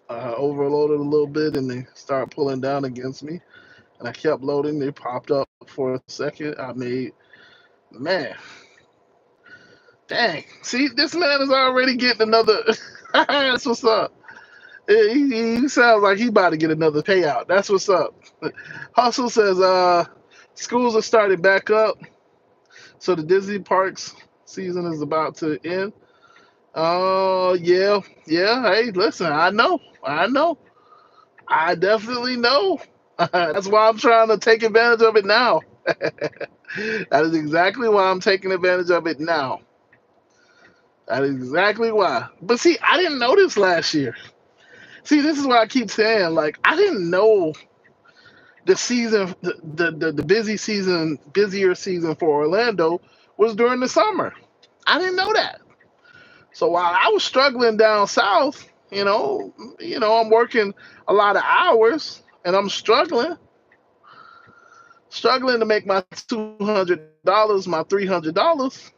[SPEAKER 1] overloaded a little bit, and they start pulling down against me. And I kept loading. They popped up for a second. I made, man, dang. See, this man is already getting another. That's what's up. He sounds like he about to get another payout. That's what's up. Hustle says, schools are starting back up, so the Disney parks season is about to end. Oh, yeah. Hey, listen, I know. I definitely know. That's why I'm trying to take advantage of it now. That is exactly why I'm taking advantage of it now. That is exactly why. But see, I didn't know this last year. See, this is why I keep saying, like, I didn't know the season, the busier season for Orlando was during the summer. I didn't know that. So while I was struggling down south, I'm working a lot of hours and I'm struggling to make my $200, my $300.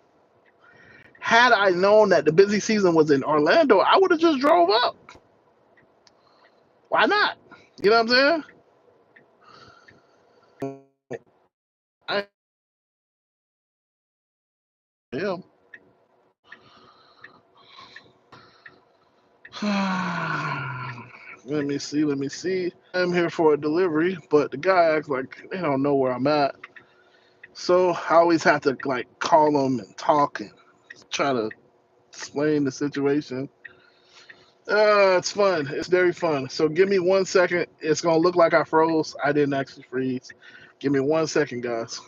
[SPEAKER 1] Had I known that the busy season was in Orlando, I would have just drove up. Why not? You know what I'm saying? Yeah. Let me see. I'm here for a delivery, but the guy acts like they don't know where I'm at. So I always have to like call them and talk and try to explain the situation. It's fun. It's very fun. So give me 1 second. It's gonna look like I froze. I didn't actually freeze. Give me 1 second, guys.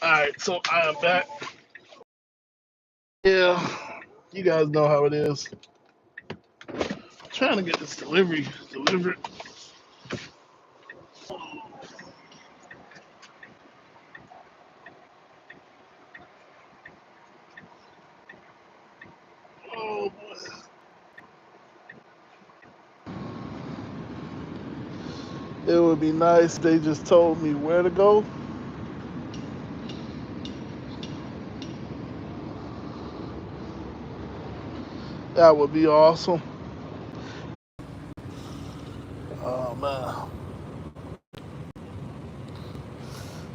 [SPEAKER 1] All right, so I am back. Yeah, you guys know how it is. I'm trying to get this delivery delivered. Oh boy. It would be nice if they just told me where to go. That would be awesome. Oh man.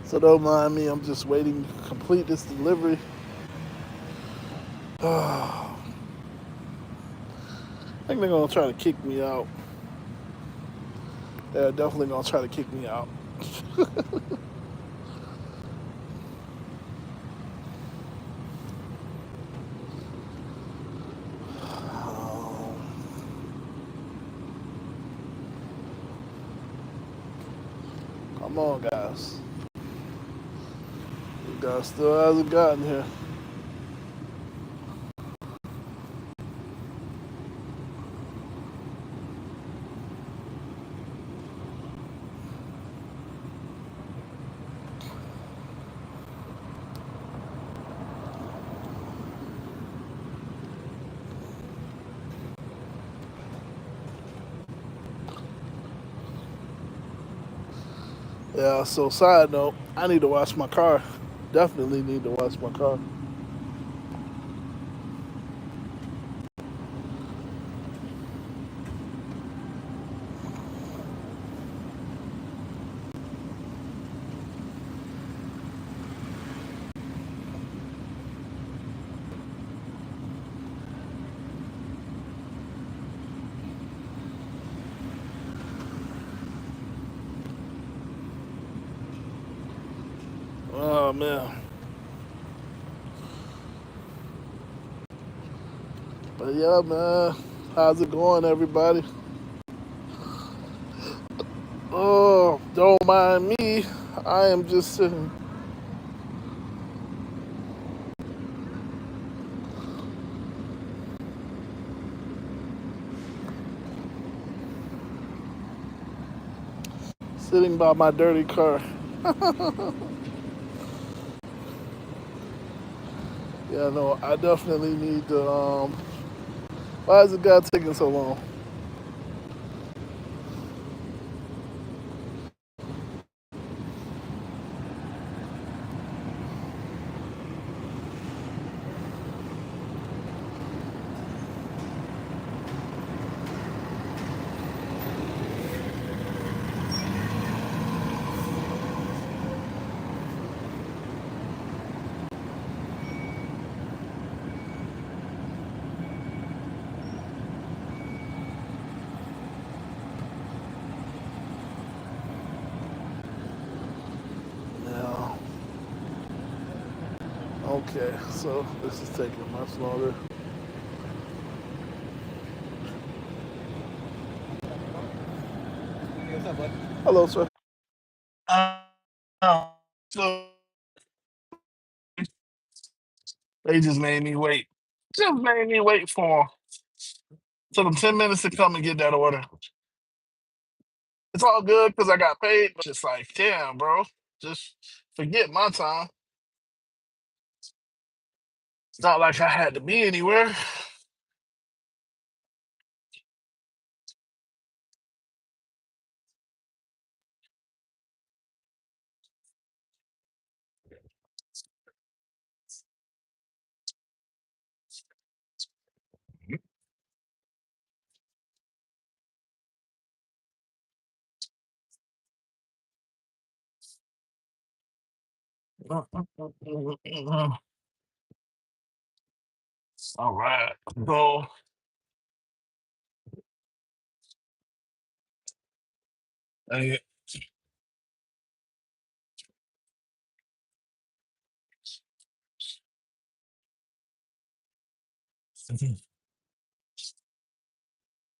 [SPEAKER 1] So don't mind me, I'm just waiting to complete this delivery. I think they're gonna try to kick me out. They're definitely gonna try to kick me out. Come on, guys. You guys still hasn't gotten here. Yeah, so side note, I need to wash my car. Definitely need to wash my car. Oh man. But yeah, man. How's it going, everybody? Oh, don't mind me. I am just sitting by my dirty car. Yeah, no, I definitely need to. Why is the guy taking so long? Yeah. Okay, so this is taking much longer. Hello, sir. Uh, so they just made me wait. Just made me wait for took them 10 minutes to come and get that order. It's all good because I got paid, but it's like, damn, bro, just forget my time. It's not like I had to be anywhere. All right. So, uh,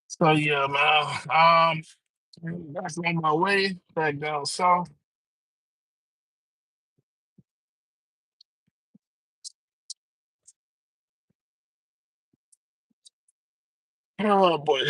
[SPEAKER 1] so yeah, man. That's on my way back down south. Oh boy.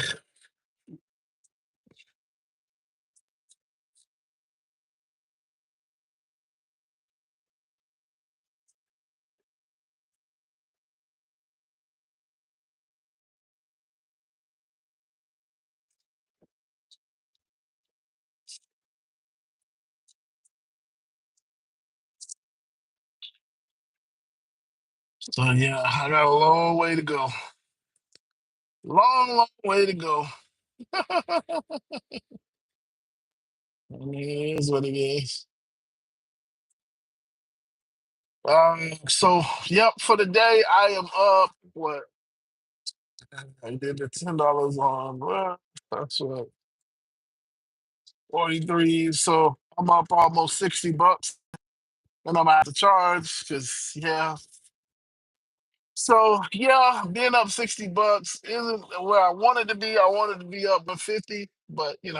[SPEAKER 1] So yeah, I got a long way to go. Long, long way to go. It is what it is. So yep, for the day I am up what I did the $10 on that's what 43. So I'm up almost $60. And I'm gonna have to charge because yeah. So yeah, being up $60 isn't where I wanted to be. I wanted to be up 150, but I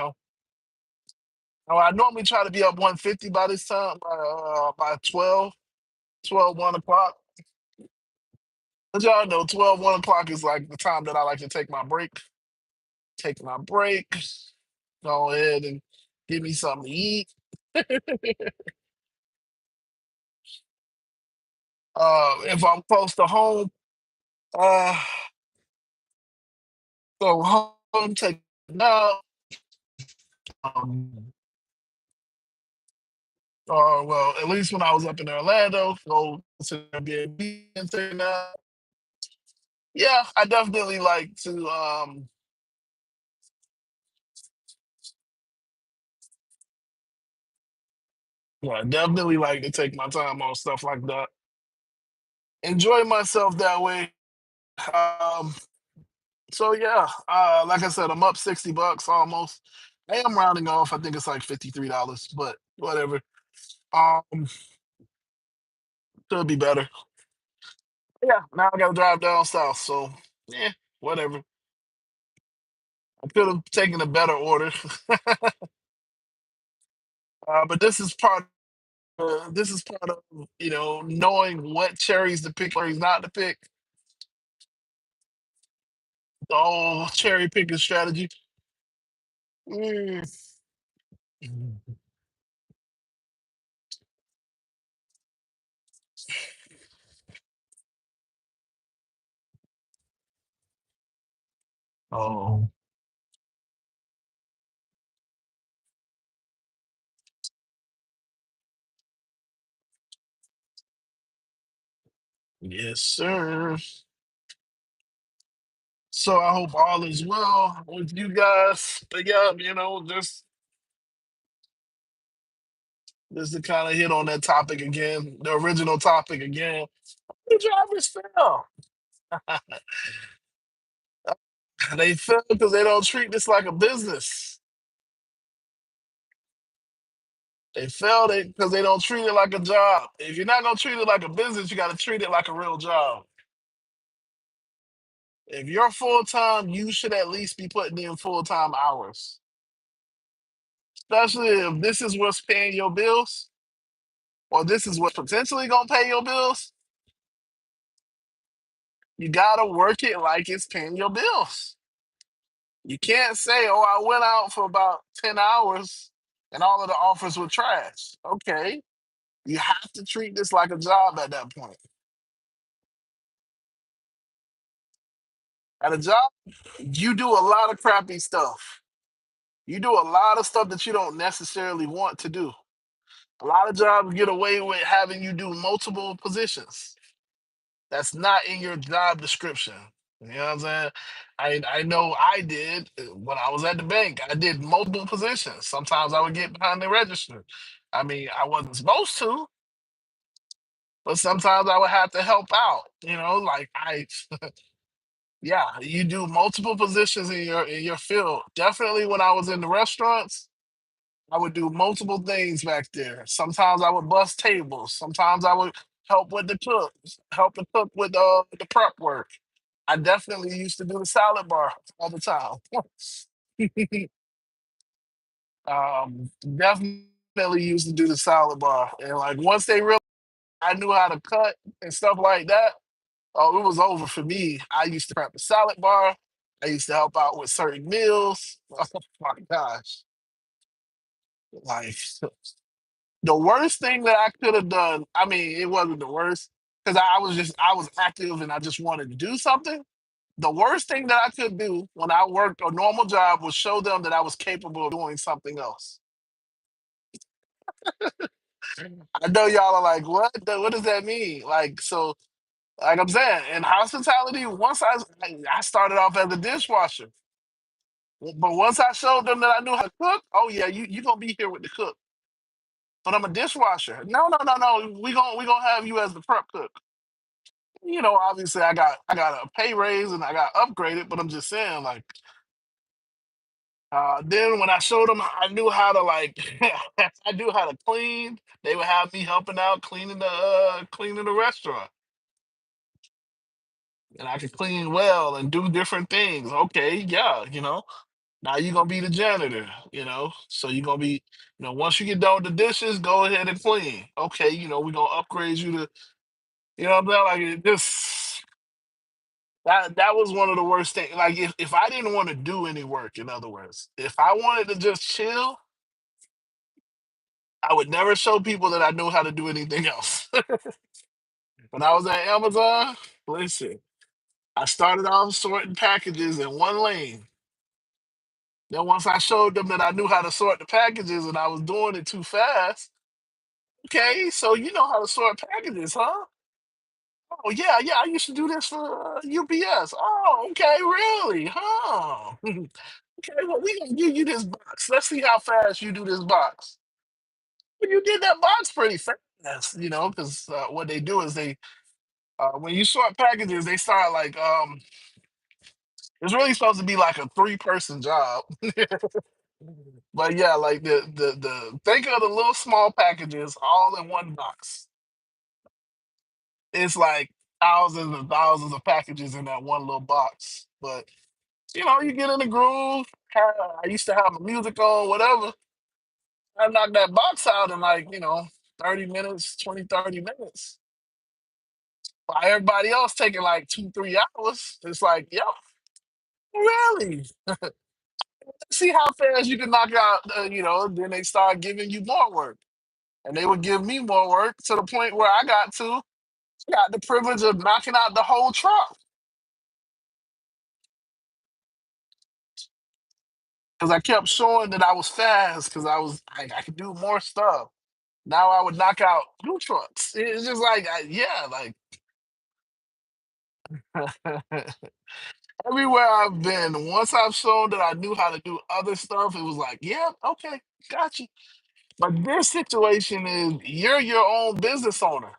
[SPEAKER 1] normally try to be up 150 by this time, by 1 o'clock. But y'all know 1 o'clock is like the time that I like to take my break. Take my break, go ahead and give me something to eat. If I'm close to home, uh, go home, take a nap, um, or well, at least when I was up in Orlando, go to Airbnb and take a nap. Yeah, I definitely like to. Yeah, I definitely like to take my time on stuff like that. Enjoy myself that way. Um, so yeah, like I said, I'm up $60 almost. I am rounding off. I think it's like $53, but whatever. Um, Could be better. Yeah, now I gotta drive down south, so yeah, whatever. I could have taken a better order. But this is part of knowing what cherries to pick, cherries not to pick. The whole cherry picking strategy. Mm. Oh, yes, sir. So I hope all is well with you guys. But yeah, just to kind of hit on that topic again, the original topic again. The drivers fail. They fail because they don't treat this like a business. They fail because they don't treat it like a job. If you're not gonna treat it like a business, you got to treat it like a real job. If you're full time, you should at least be putting in full time hours. Especially if this is what's paying your bills, or this is what's potentially gonna pay your bills. You gotta work it like it's paying your bills. You can't say, "Oh, I went out for about 10 hours and all of the offers were trash." Okay, you have to treat this like a job at that point. At a job, you do a lot of crappy stuff. You do a lot of stuff that you don't necessarily want to do. A lot of jobs get away with having you do multiple positions. That's not in your job description. You know what I'm saying? I know I did when I was at the bank. I did multiple positions. Sometimes I would get behind the register. I mean, I wasn't supposed to, but sometimes I would have to help out. Like yeah, you do multiple positions in your field. Definitely when I was in the restaurants, I would do multiple things back there. Sometimes I would bust tables. Sometimes I would help with the cook, help the cook with the prep work. I definitely used to do the salad bar all the time. Definitely used to do the salad bar, and like once they realized I knew how to cut and stuff like that, oh, it was over for me. I used to prep the salad bar. I used to help out with certain meals. Oh my gosh, like the worst thing that I could have done, I mean, it wasn't the worst because I was active and I just wanted to do something. The worst thing that I could do when I worked a normal job was show them that I was capable of doing something else. I know y'all are like, what? What does that mean? Like, so, like I'm saying, in hospitality, I started off as a dishwasher, but once I showed them that I knew how to cook, oh yeah, you gonna be here with the cook, but I'm a dishwasher. No, no, no, no. We gonna have you as the prep cook. Obviously I got a pay raise and I got upgraded, but I'm just saying, like, then when I showed them I knew how to like I knew how to clean, they would have me helping out cleaning the restaurant. And I could clean well and do different things. Okay, yeah, now you're gonna be the janitor, So you're gonna be, once you get done with the dishes, go ahead and clean. Okay, we're gonna upgrade you to, what I'm saying? Like it just that was one of the worst things. Like if I didn't want to do any work, in other words, if I wanted to just chill, I would never show people that I knew how to do anything else. When I was at Amazon, listen, I started off sorting packages in one lane. Then once I showed them that I knew how to sort the packages and I was doing it too fast, okay, so you know how to sort packages, huh? Oh yeah, yeah, I used to do this for UPS. Oh, okay, really? Huh? Okay, well, we gonna give you this box. Let's see how fast you do this box. Well, you did that box pretty fast, because what they do is when you sort packages, they start like it's really supposed to be like a three-person job. But yeah, like the think of the little small packages all in one box. it's like thousands and thousands of packages in that one little box. But you get in the groove. I used to have my music on, whatever. I knocked that box out in like, 30 minutes, 20, 30 minutes. While everybody else taking like 2, 3 hours. It's like, yo, really? See how fast you can knock out, then they start giving you more work. And they would give me more work to the point where I got the privilege of knocking out the whole truck. Because I kept showing that I was fast because I could do more stuff. Now I would knock out new trucks. It's just like, yeah, like everywhere I've been, once I've shown that I knew how to do other stuff, it was like, yeah, okay, got you. But this situation is you're your own business owner.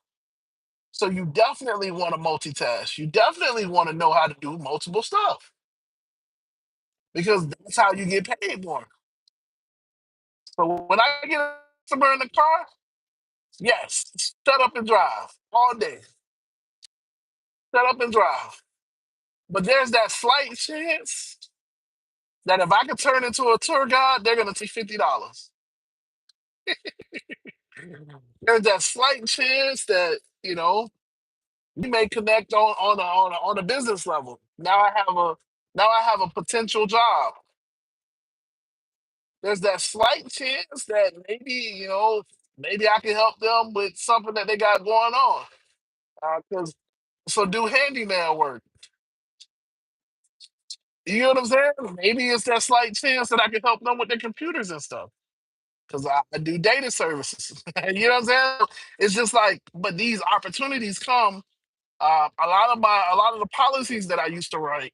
[SPEAKER 1] So you definitely want to multitask. You definitely want to know how to do multiple stuff because that's how you get paid more. So when I get a customer in the car, yes, shut up and drive all day. Shut up and drive. But there's that slight chance that if I could turn into a tour guide, they're gonna take $50. There's that slight chance that we may connect on a business level. Now I have a potential job. There's that slight chance that maybe I can help them with something that they got going on. Because so do handyman work. You know what I'm saying? Maybe it's that slight chance that I can help them with their computers and stuff. Because I do data services. You know what I'm saying? It's just like, but these opportunities come. A lot of the policies that I used to write,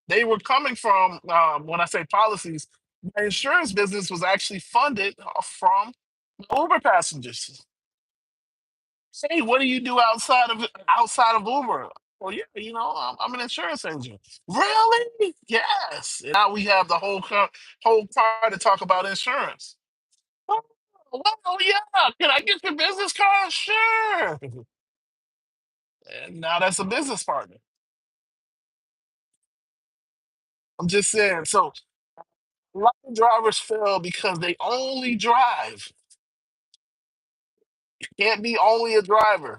[SPEAKER 1] they were coming from when I say policies, my insurance business was actually funded from Uber passengers. Say, what do you do outside of Uber? Well, yeah, I'm an insurance agent. Really? Yes. And now we have the whole car to talk about insurance. Oh, well, yeah. Can I get your business card? Sure. And now that's a business partner. I'm just saying. So a lot of drivers fail because they only drive. Can't be only a driver.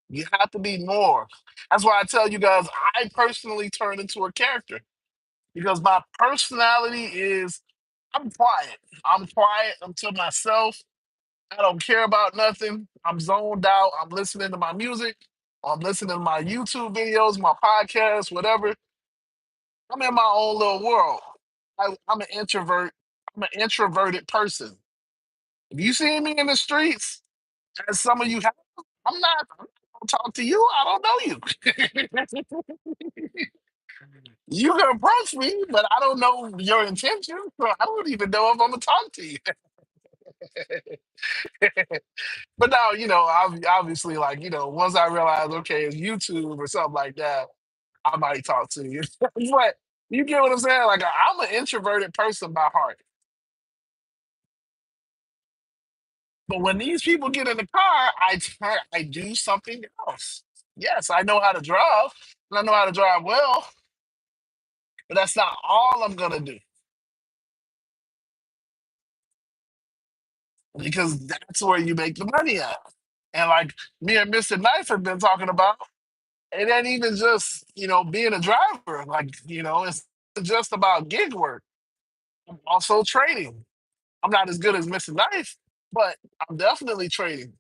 [SPEAKER 1] You have to be more. That's why I tell you guys, I personally turn into a character because my personality is I'm quiet. I'm quiet unto myself. I don't care about nothing. I'm zoned out. I'm listening to my music. I'm listening to my YouTube videos, my podcasts, whatever. I'm in my own little world. I'm an introvert. I'm an introverted person. If you see me in the streets, as some of you have, I'm not gonna talk to you. I don't know you. You can approach me, but I don't know your intention. So I don't even know if I'm gonna talk to you. But now, obviously, like, once I realize, okay, it's YouTube or something like that, I might talk to you. But you get what I'm saying? Like, I'm an introverted person by heart. But when these people get in the car, I do something else. Yes, I know how to drive, and I know how to drive well, but that's not all I'm gonna do because that's where you make the money at. And like me and Mr. Knife have been talking about, it ain't even just being a driver. Like it's just about gig work. I'm also trading. I'm not as good as Mr. Knife, but I'm definitely trading.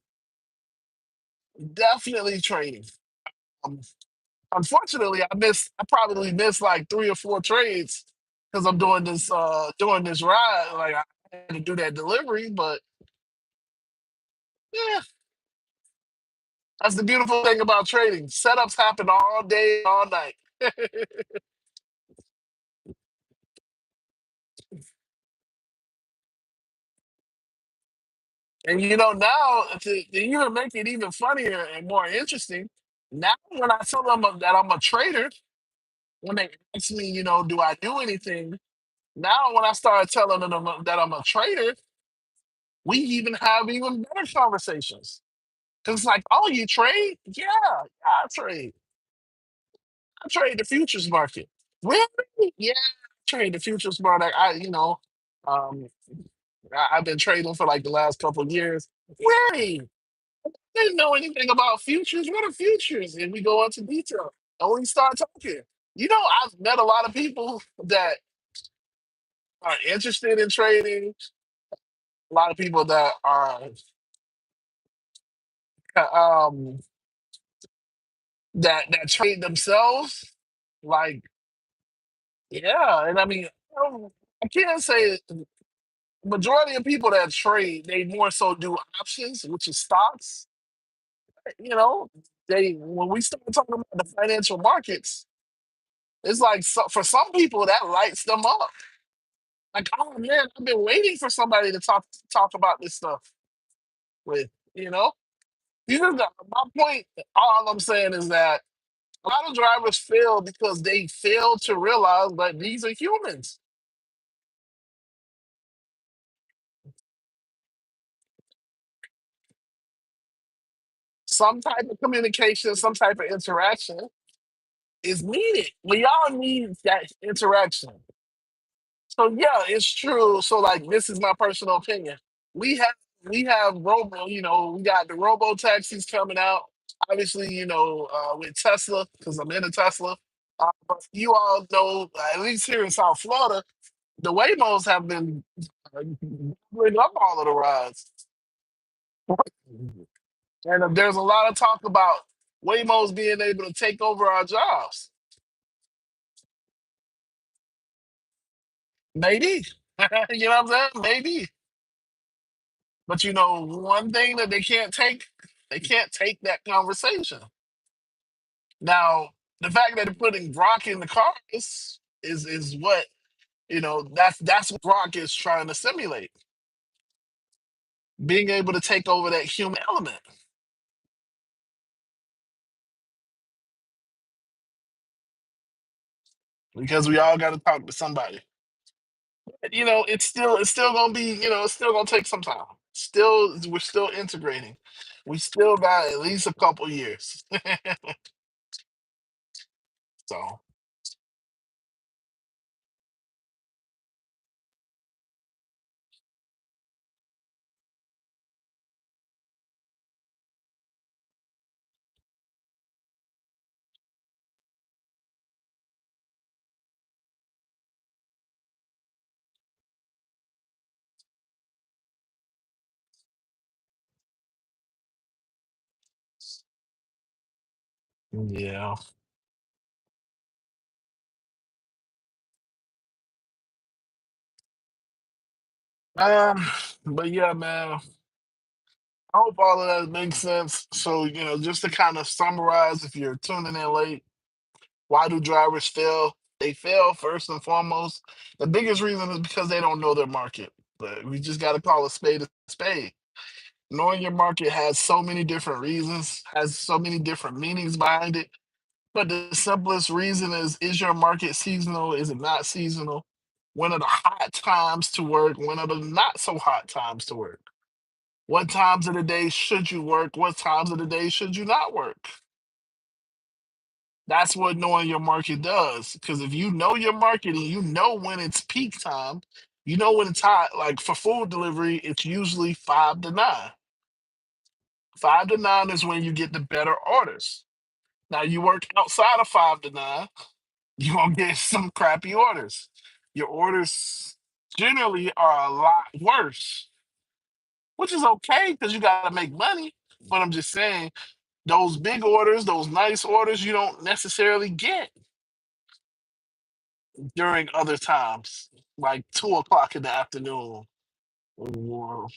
[SPEAKER 1] Definitely trading. Um, Unfortunately, I probably missed like 3 or 4 trades because I'm doing this ride. Like I had to do that delivery, but yeah, that's the beautiful thing about trading. Setups happen all day, all night. And now to even make it even funnier and more interesting, now when I tell them that I'm a trader, when they ask me, do I do anything? Now when I start telling them that I'm a trader, we even have even better conversations. Because it's like, oh, you trade? Yeah, I trade. I trade the futures market. Really? Yeah, I trade the futures market. Um, I've been trading for like the last couple of years. Really? Didn't know anything about futures. What are futures? And we go into detail. And we start talking. I've met a lot of people that are interested in trading, a lot of people that are um that trade themselves. Like, yeah, and I mean, I can't say majority of people that trade, they more so do options, which is stocks. You know, they when we start talking about the financial markets, it's like for some people that lights them up. Like, oh man, I've been waiting for somebody to talk about this stuff with. You know, my point. All I'm saying is that a lot of drivers fail because they fail to realize that these are humans. Some type of communication, some type of interaction is needed. We all need that interaction. So yeah, it's true. So like this is my personal opinion. We have we got the robo taxis coming out. Obviously, with Tesla, because I'm in a Tesla. But you all know, at least here in South Florida, the Waymos have been bring up all of the rides. And there's a lot of talk about Waymos being able to take over our jobs. Maybe. You know what I'm saying? Maybe. But one thing that they can't take that conversation. Now, the fact that they're putting Gronk in the car is what, that's what Gronk is trying to simulate. Being able to take over that human element. Because we all gotta talk to somebody. It's still gonna be, it's still gonna take some time. We're still integrating. We still got at least a couple years. So yeah. Um, but yeah, man. I hope all of that makes sense. So, just to kind of summarize, if you're tuning in late, why do drivers fail? They fail first and foremost. The biggest reason is because they don't know their market. But we just got to call a spade a spade. Knowing your market has so many different reasons, has so many different meanings behind it. But the simplest reason is your market seasonal? Is it not seasonal? When are the hot times to work? When are the not so hot times to work? What times of the day should you work? What times of the day should you not work? That's what knowing your market does. Because if you know your market and you know when it's peak time, you know when it's hot. Like for food delivery, it's usually 5 to 9. 5 to 9 is when you get the better orders. Now you work outside of 5 to 9, you're gonna get some crappy orders. Your orders generally are a lot worse, which is okay because you gotta make money. But I'm just saying those big orders, those nice orders, you don't necessarily get during other times, like 2 o'clock in the afternoon, or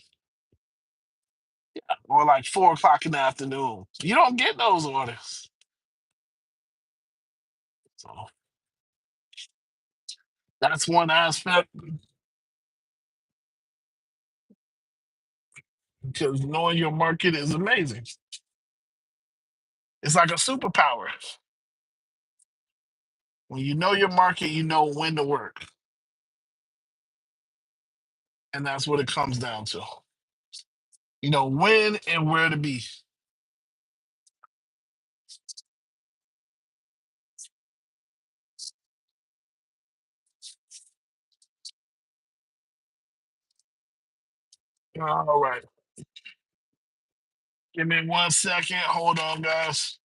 [SPEAKER 1] like 4 o'clock in the afternoon. You don't get those orders. So that's one aspect because knowing your market is amazing. It's like a superpower. When you know your market, you know when to work. And that's what it comes down to. You know when and where to be. All right. Give me 1 second. Hold on, guys.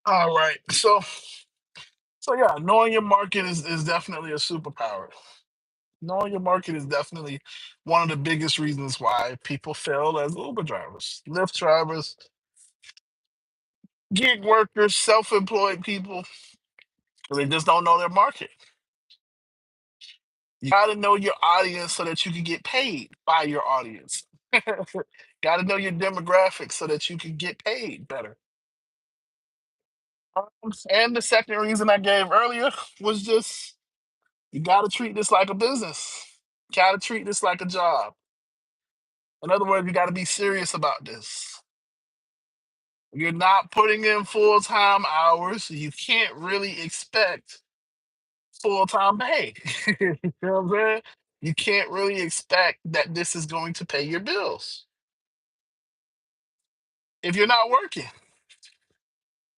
[SPEAKER 1] All right. So yeah, knowing your market is definitely a superpower. Knowing your market is definitely one of the biggest reasons why people fail as Uber drivers, Lyft drivers, gig workers, self-employed people. They just don't know their market. You got to know your audience so that you can get paid by your audience. Got to know your demographics so that you can get paid better. And the second reason I gave earlier was just you got to treat this like a business. Got to treat this like a job. In other words, you got to be serious about this. You're not putting in full time hours. You can't really expect full time pay. You know what I'm saying? You can't really expect that this is going to pay your bills if you're not working.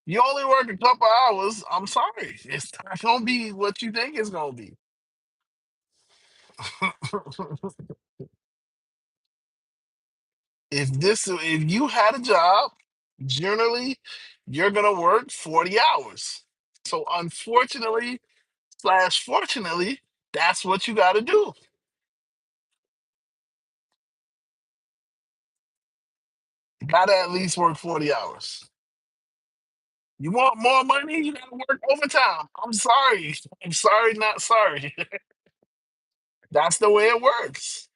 [SPEAKER 1] You only work a couple hours. I'm sorry, it's not gonna be what you think it's gonna be. If you had a job, generally you're gonna work 40 hours. So unfortunately slash fortunately, that's what you got to do. You got to at least work 40 hours. You want more money? You got to work overtime. I'm sorry. I'm sorry, not sorry. That's the way it works.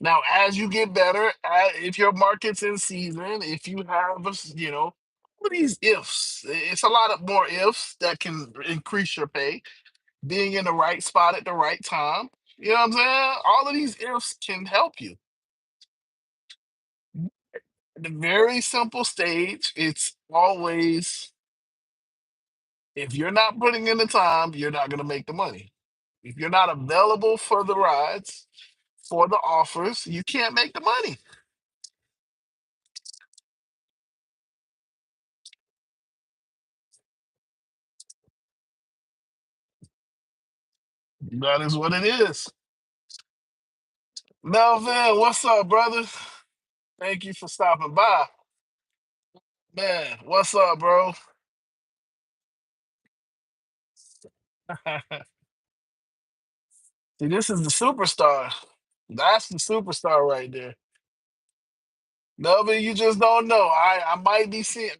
[SPEAKER 1] Now, as you get better, if your market's in season, if you have, all of these ifs, it's a lot of more ifs that can increase your pay. Being in the right spot at the right time. You know what I'm saying? All of these ifs can help you. At the very simple stage, it's always if you're not putting in the time, you're not going to make the money. If you're not available for the rides, for the offers, you can't make the money. That is what it is. Melvin, what's up, brother? Thank you for stopping by. Man, what's up, bro? See, this is the superstar. That's the superstar right there. Melvin, you just don't know. I might be seeing.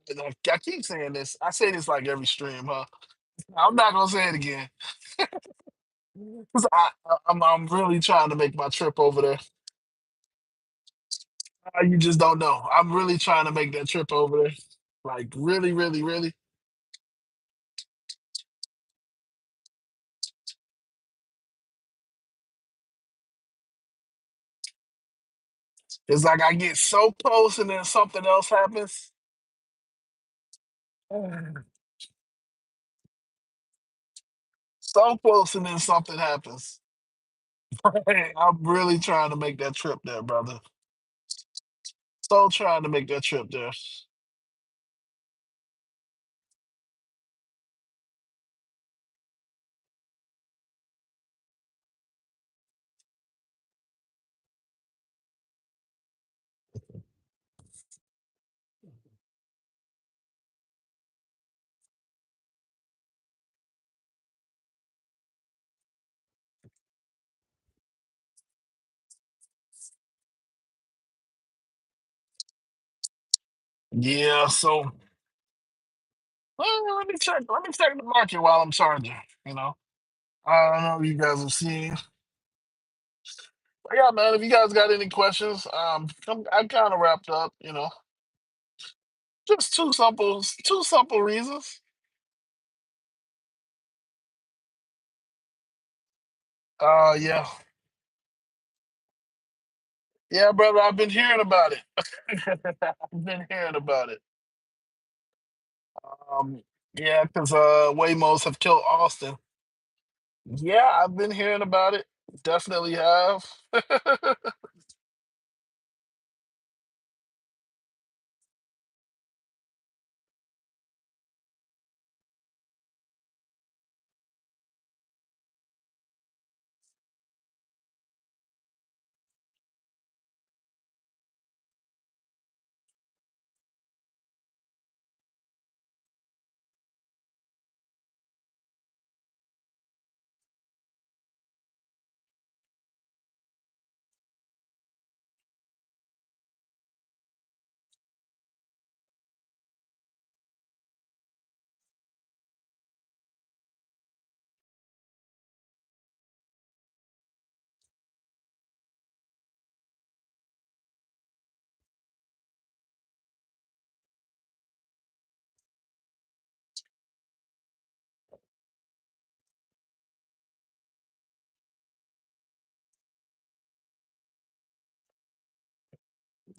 [SPEAKER 1] I keep saying this. I say this like every stream, huh? I'm not gonna say it again. 'Cause I'm really trying to make my trip over there. You just don't know. I'm really trying to make that trip over there. Like really, really, really. It's like I get so close and then something else happens. So close and then something happens. I'm really trying to make that trip there, brother. So trying to make that trip there. Yeah, so let me check. Let me check the market while I'm charging. You know, I don't know if you guys have seen. But yeah, man. If you guys got any questions, I'm kind of wrapped up. Just two simple reasons. Yeah. Yeah, brother, I've been hearing about it. I've been hearing about it. Um, yeah, because Waymos have killed Austin. Yeah, I've been hearing about it. Definitely have.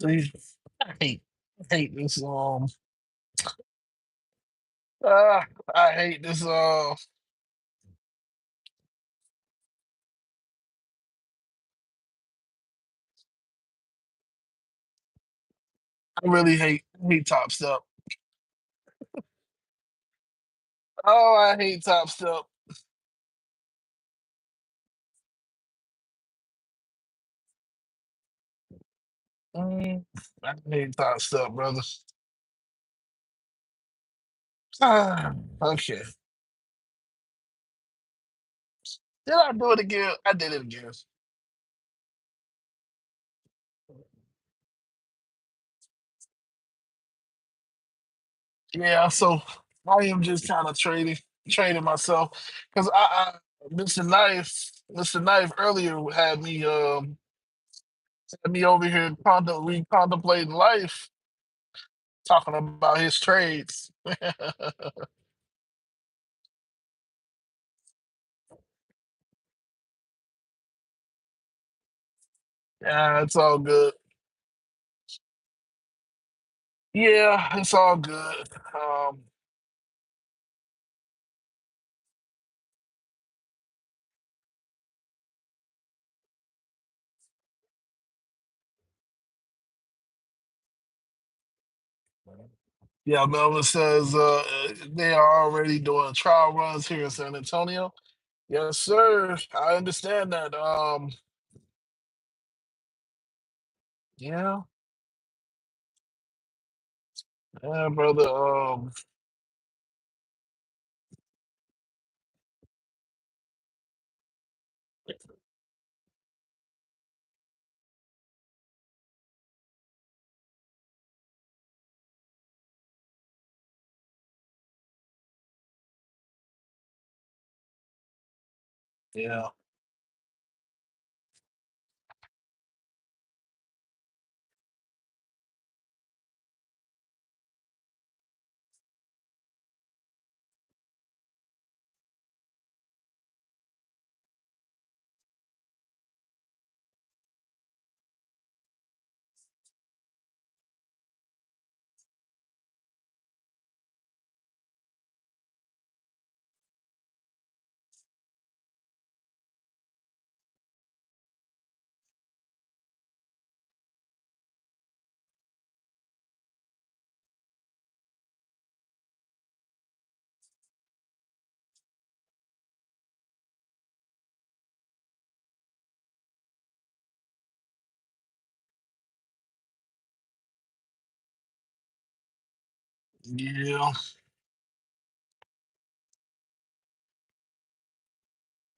[SPEAKER 1] I hate, I hate this. Uh, I hate this. I really hate Top Step. Oh, I hate Top Step. Mm, I hate Top Step, brother. Okay. Did I do it again? I did it again. Yeah, so I am just kind of training myself because Mr. Knife earlier had me over here contemplating life, talking about his trades. Yeah, it's all good. Yeah, it's all good. Yeah, Melvin says they are already doing trial runs here in San Antonio. Yes, sir. I understand that. Yeah, yeah, brother. Yeah, yeah,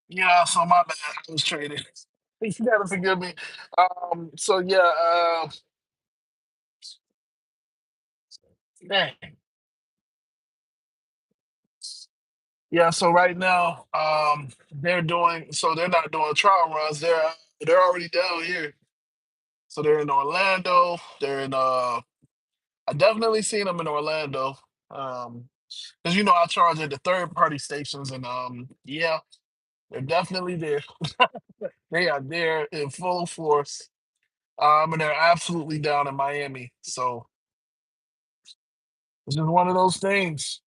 [SPEAKER 1] yeah. So my bad. I was trading. You gotta forgive me. So yeah. Dang. Yeah. So right now, they're not doing trial runs. They're already down here. So they're in Orlando. They're in I definitely seen them in Orlando. Because I charge at the third party stations, and yeah, they're definitely there. They are there in full force.
[SPEAKER 2] And they're absolutely down in Miami. So it's just one of those things.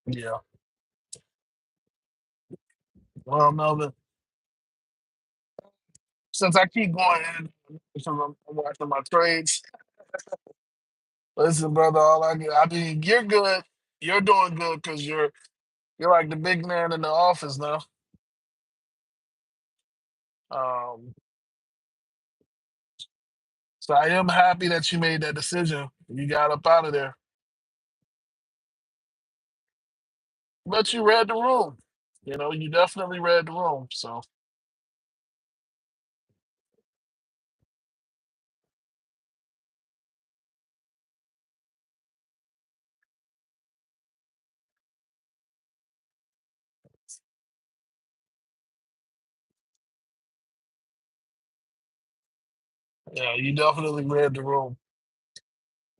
[SPEAKER 2] Yeah. Well, Melvin, since I keep going in, since I'm watching my trades. Listen, brother, I mean, you're good. You're doing good because you're like the big man in the office now. Um, so I am happy that you made that decision. You got up out of there, but you read the room. You know, you definitely read the room. So yeah, you definitely read the room.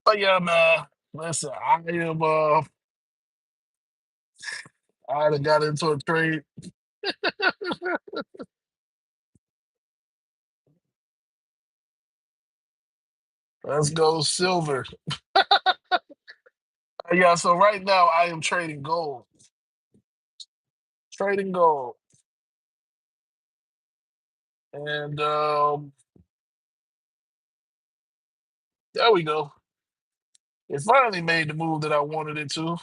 [SPEAKER 2] But yeah, man, listen, I done got into a trade. Let's go silver. Yeah, so right now I am trading gold. Trading gold. And there we go. It finally made the move that I wanted it to.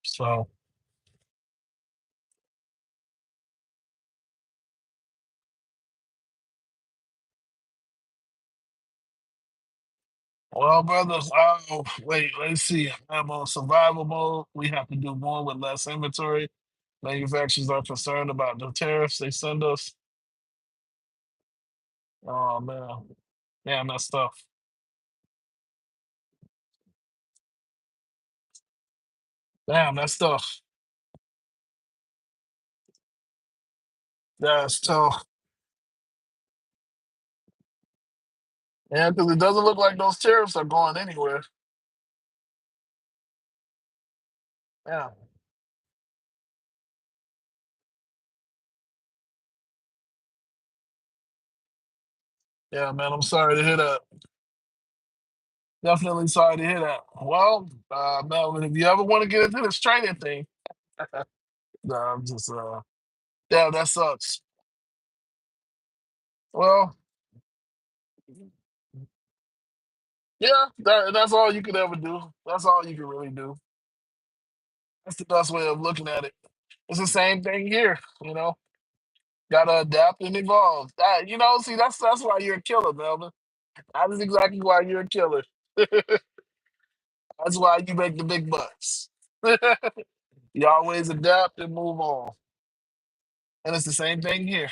[SPEAKER 2] So, well, brothers, wait, let's see. I'm on survival mode. We have to do more with less inventory. Manufacturers are concerned about the tariffs they send us. Oh, man. Damn, that's tough. Damn, that's tough. That's tough. Yeah, because it doesn't look like those tariffs are going anywhere. Yeah. Yeah, man, I'm sorry to hear that. Definitely sorry to hear that. Well, Melvin, if you ever want to get into this trading thing, I'm just yeah, that sucks. Well, yeah, that's all you could ever do. That's all you can really do. That's the best way of looking at it. It's the same thing here, you know. Gotta adapt and evolve. See, that's why you're a killer, Melvin. That is exactly why you're a killer. That's why you make the big bucks. You always adapt and move on. And it's the same thing here.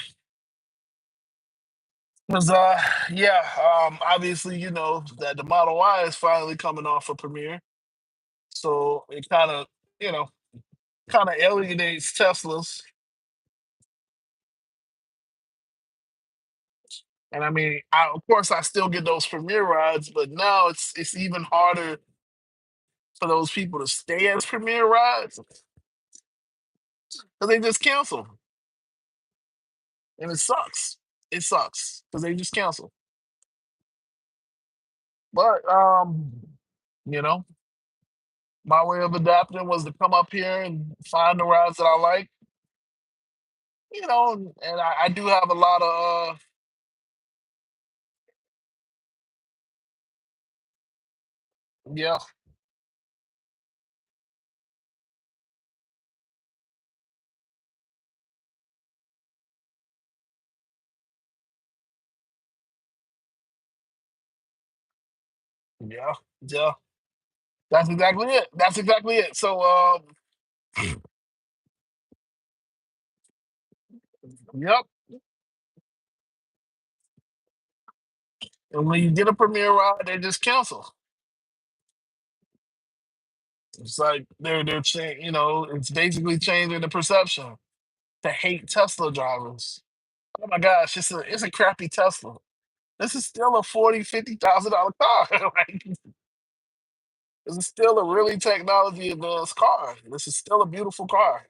[SPEAKER 2] Because yeah, obviously, that the Model Y is finally coming off of Premiere. So it you know, kind of alienates Teslas. And I mean, of course, I still get those Premiere rides, but now it's even harder for those people to stay as Premiere rides because they just cancel, and it sucks. It sucks because they just cancel. But you know, my way of adapting was to come up here and find the rides that I like. And I do have a lot of yeah, yeah, yeah. That's exactly it. That's exactly it. So yep. And when you get a Premiere ride, they just cancel. It's like they're changing. It's basically changing the perception to hate Tesla drivers. Oh my gosh, it's a crappy Tesla. This is still a $40,000, $50,000 car. Like, this is still a really technology advanced car. This is still a beautiful car.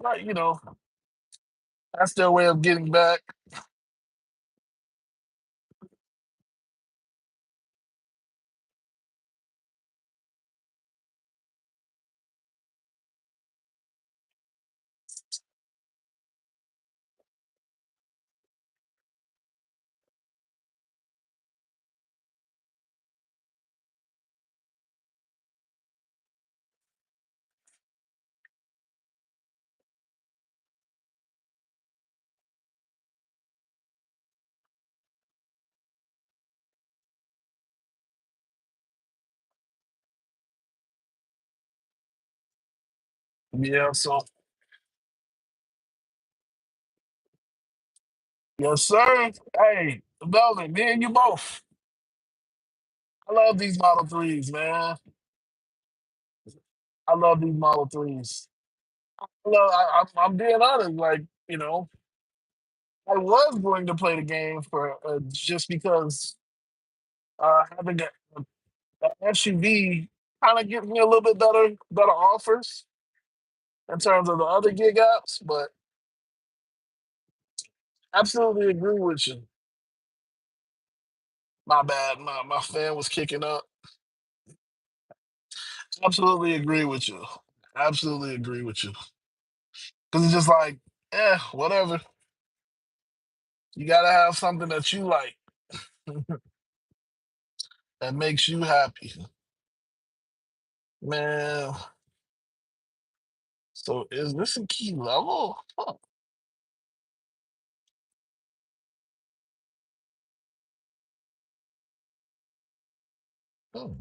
[SPEAKER 2] But that's their way of getting back. Yeah, so yes, sir. Hey, Melvin, me and you both. I love these Model 3s, man. I love these Model 3s. I'm being honest. Like, I was going to play the game for just because having a SUV kind of gives me a little bit better offers in terms of the other gig apps. But absolutely agree with you. My bad. My fan was kicking up. Absolutely agree with you. Absolutely agree with you. Because it's just like, whatever. You gotta have something that you like that makes you happy. Man, so is this a key level? Huh. Hmm.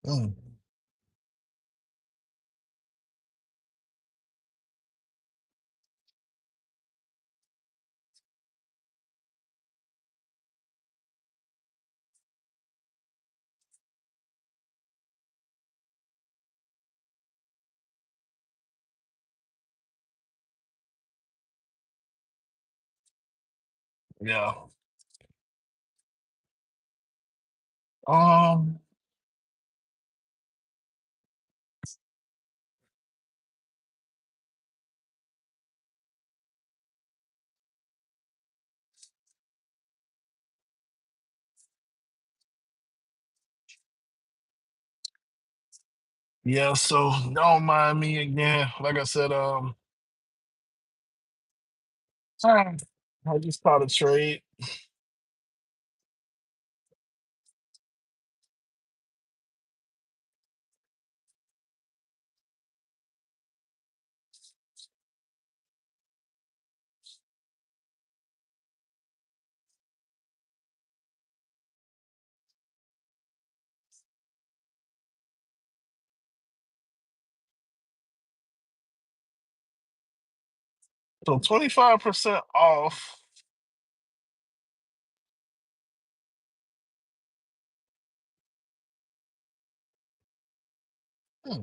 [SPEAKER 2] Hmm. Yeah. Um. Yeah. So don't mind me again. Like I said, I just caught a trade. So 25% off. Hmm.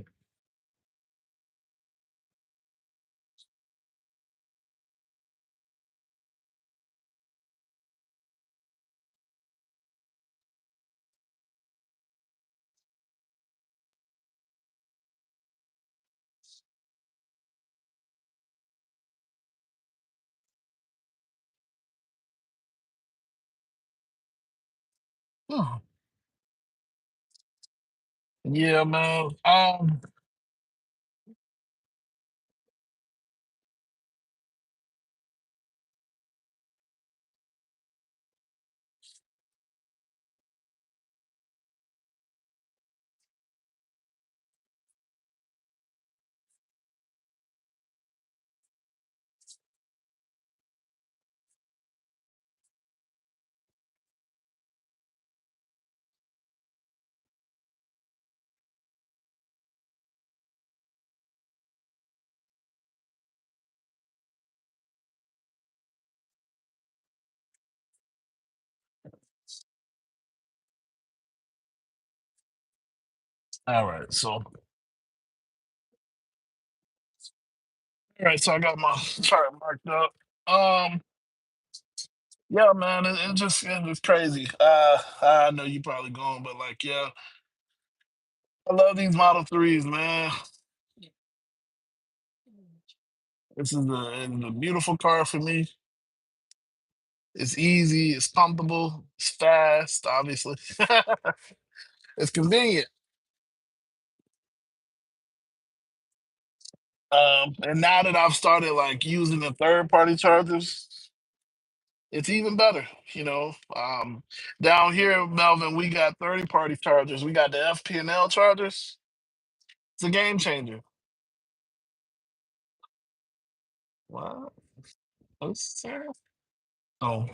[SPEAKER 2] Hmm. Yeah, man. All right. So I got my chart marked up. Um. Yeah, man. It's crazy. I know you probably going, but like, yeah, I love these Model Threes, man. It's a beautiful car for me. It's easy. It's comfortable. It's fast. Obviously, it's convenient. And now that I've started like using the third party chargers, it's even better. You know, down here, Melvin, we got 30 party chargers. We got the FP&L chargers. It's a game changer. What? What's that? Oh,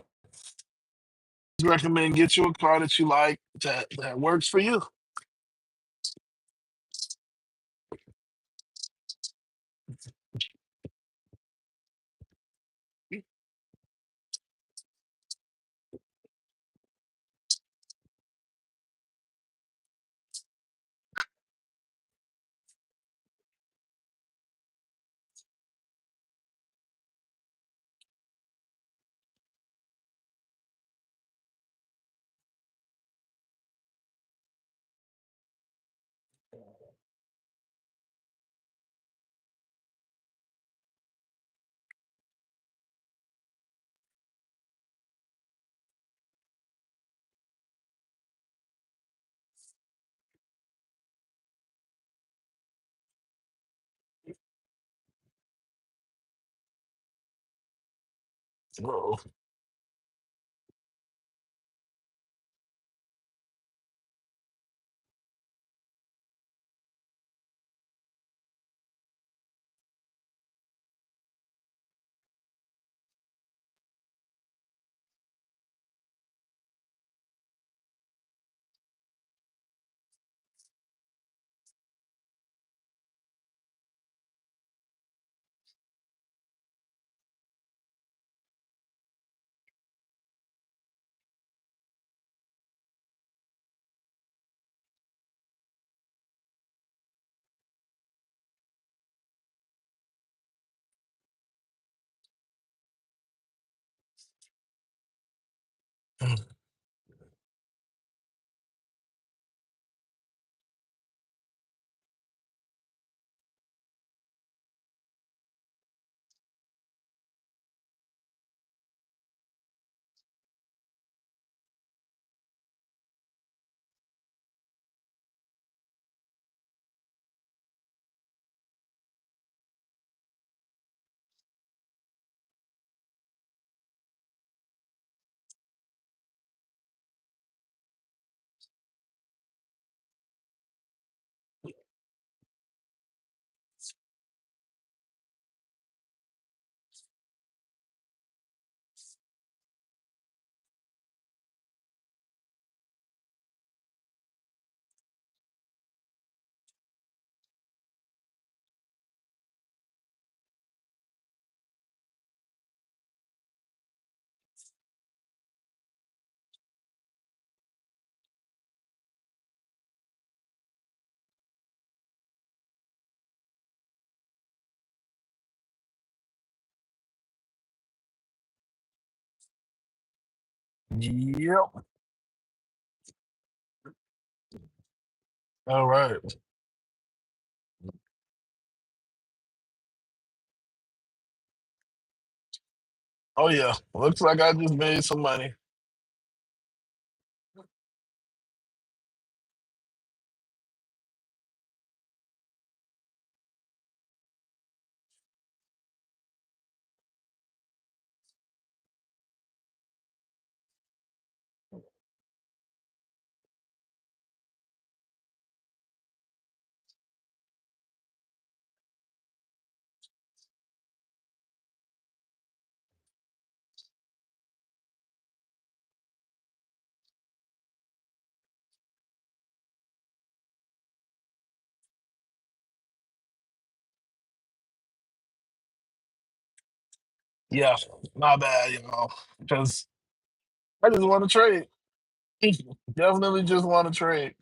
[SPEAKER 2] recommend get you a car that you like that works for you. Whoa. Yep. All right. Oh yeah. Looks like I just made some money. Yeah. My bad, y'all. Because I just want to trade. Definitely just want to trade.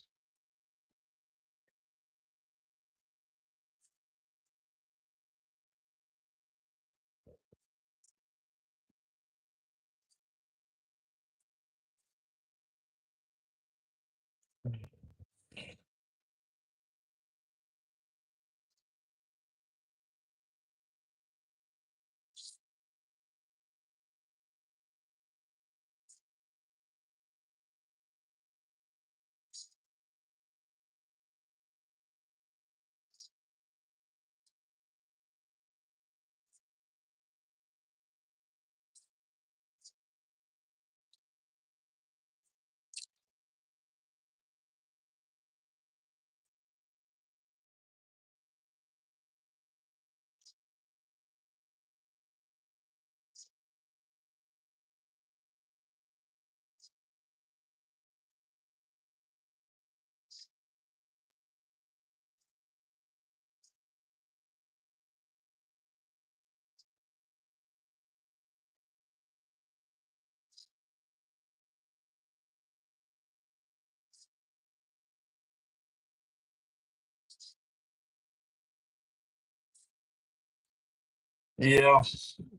[SPEAKER 2] Yeah.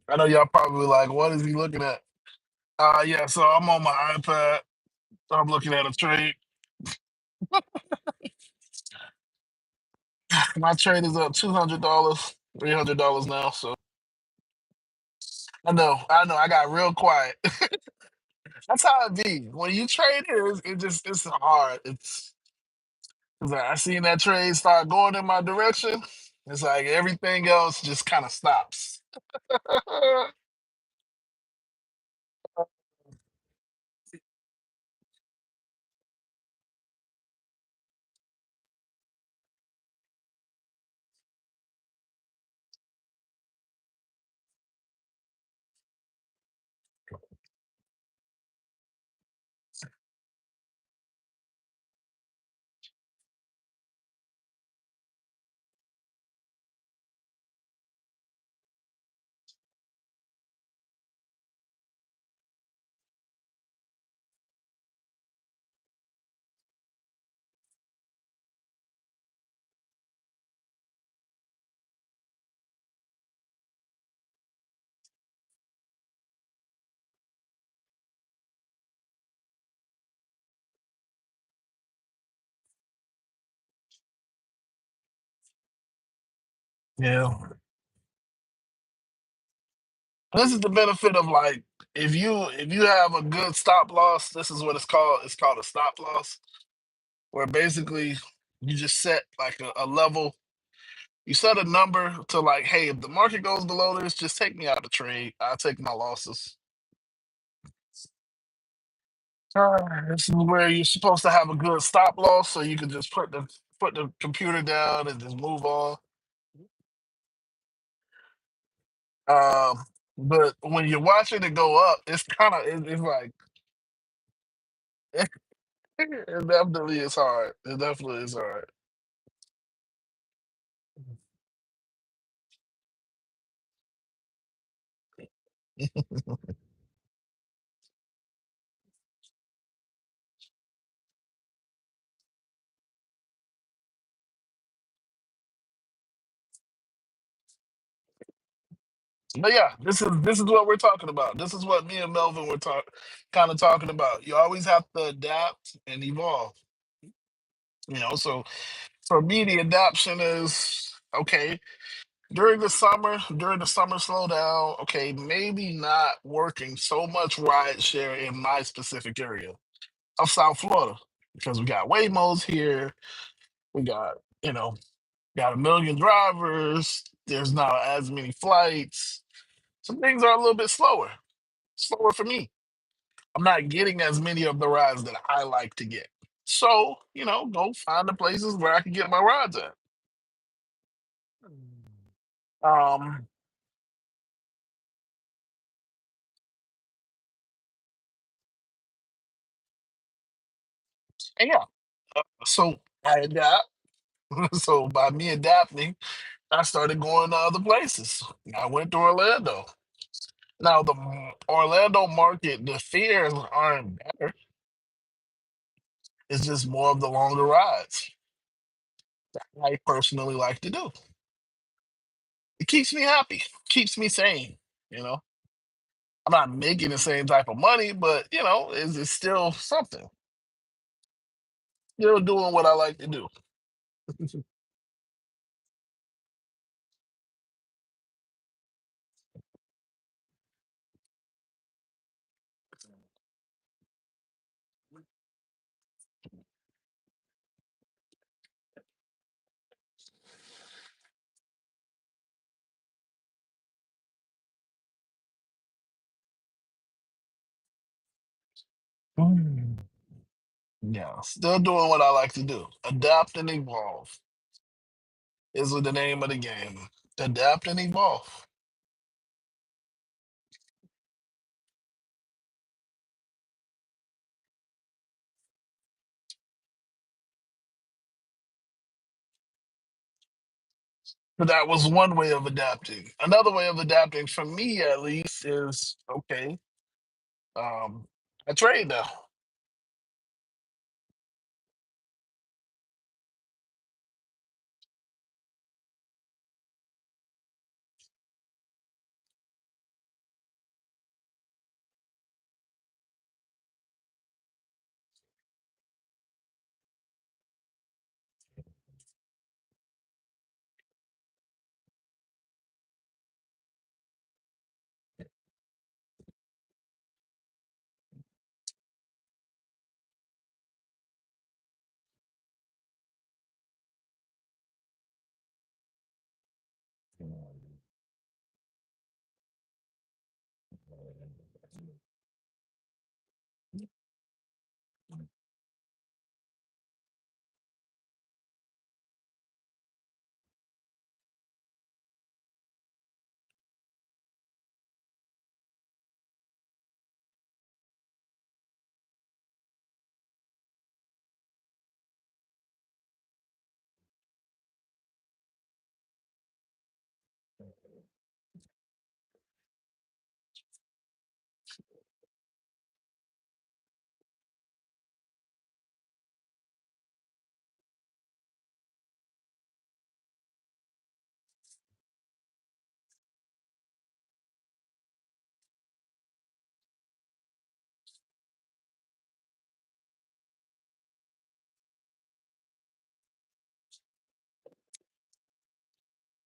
[SPEAKER 2] I know y'all probably like, what is he looking at? Yeah, so I'm on my iPad. I'm looking at a trade. My trade is up $200, $300 now. So I know. I got real quiet. That's how it be. When you trade here, it's hard. It's like I seen that trade start going in my direction. It's like everything else just kind of stops. Yeah. This is the benefit of like if you have a good stop loss, this is what it's called. It's called a stop loss, where basically you just set like a level. You set a number to like, hey, if the market goes below this, just take me out of trade. I'll take my losses. This is where you're supposed to have a good stop loss, so you can just put the computer down and just move on. Um, but when you're watching it go up, it's kind of it's like it definitely is hard. It definitely is hard. But yeah, this is what we're talking about. This is what me and Melvin were kind of talking about. You always have to adapt and evolve. So for me, the adaptation is okay during the summer slowdown. Okay, maybe not working so much ride share in my specific area of South Florida because we got Waymos here. We got a million drivers. There's not as many flights. Some things are a little bit slower for me. I'm not getting as many of the rides that I like to get. So, go find the places where I can get my rides at. Um, and yeah, so I adapt. So by me adapting, I started going to other places. I went to Orlando. Now the Orlando market, the fares aren't better. It's just more of the longer rides. I personally like to do. It keeps me happy, keeps me sane. You know, I'm not making the same type of money, but it's still something. Still doing what I like to do. Mm. Yeah, still doing what I like to do. Adapt and evolve is the name of the game. Adapt and evolve. But that was one way of adapting. Another way of adapting, for me at least, is okay. Um, I trade now.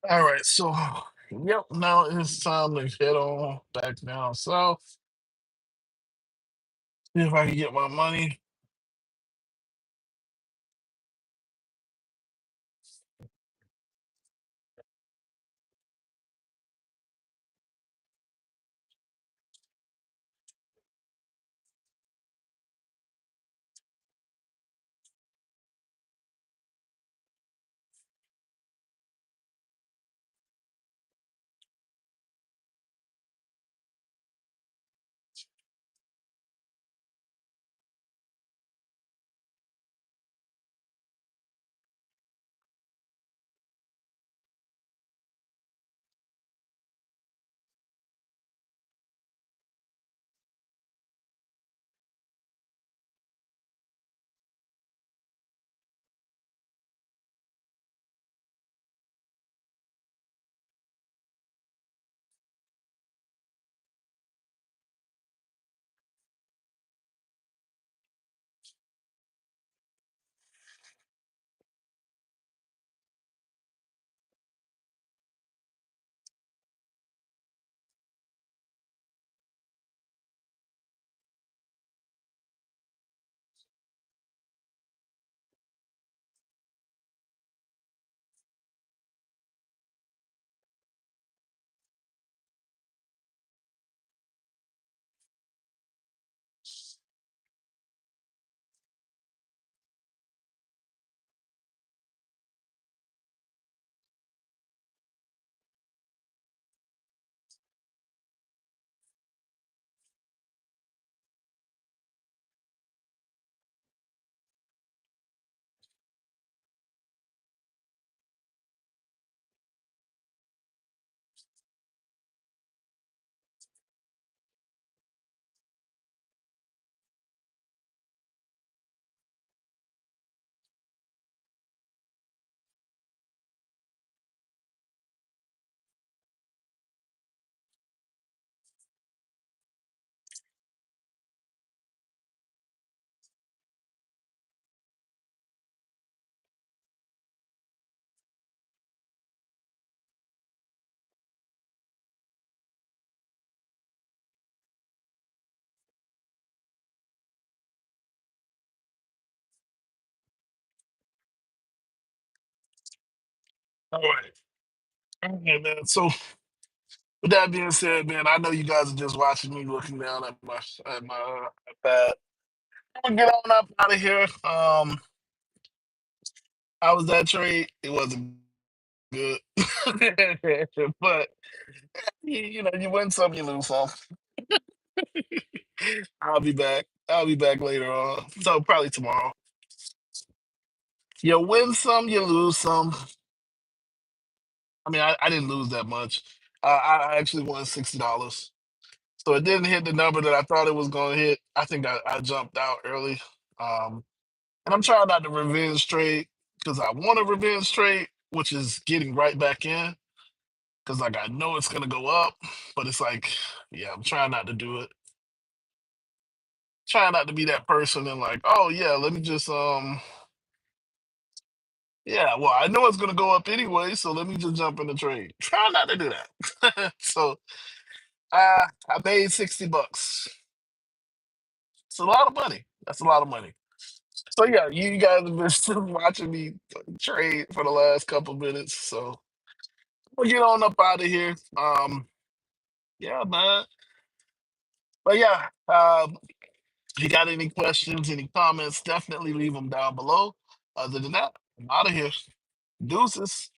[SPEAKER 2] All right, so yep, now it's time to head on back down south. See if I can get my money. All right. Okay, man. So with that being said, man, I know you guys are just watching me looking down at my iPad. I'm gonna get on up out of here. How was that trade? It wasn't good, but you know, you win some, you lose some. I'll be back. I'll be back later on. So probably tomorrow. You win some, you lose some. I mean, I didn't lose that much. I actually won $60. So it didn't hit the number that I thought it was going to hit. I think I jumped out early. Um, and I'm trying not to revenge trade because I want a revenge trade, which is getting right back in because like I know it's going to go up, but it's like, yeah, I'm trying not to do it. Trying not to be that person and like, oh yeah, let me just yeah, well, I know it's gonna go up anyway, so let me just jump in the trade. Try not to do that. So I made $60. It's a lot of money. That's a lot of money. So yeah, you guys have been still watching me trade for the last couple minutes. So we'll get on up out of here. Yeah, man. But yeah, if you got any questions, any comments, definitely leave them down below. Other than that, I'm out of here. Deuces.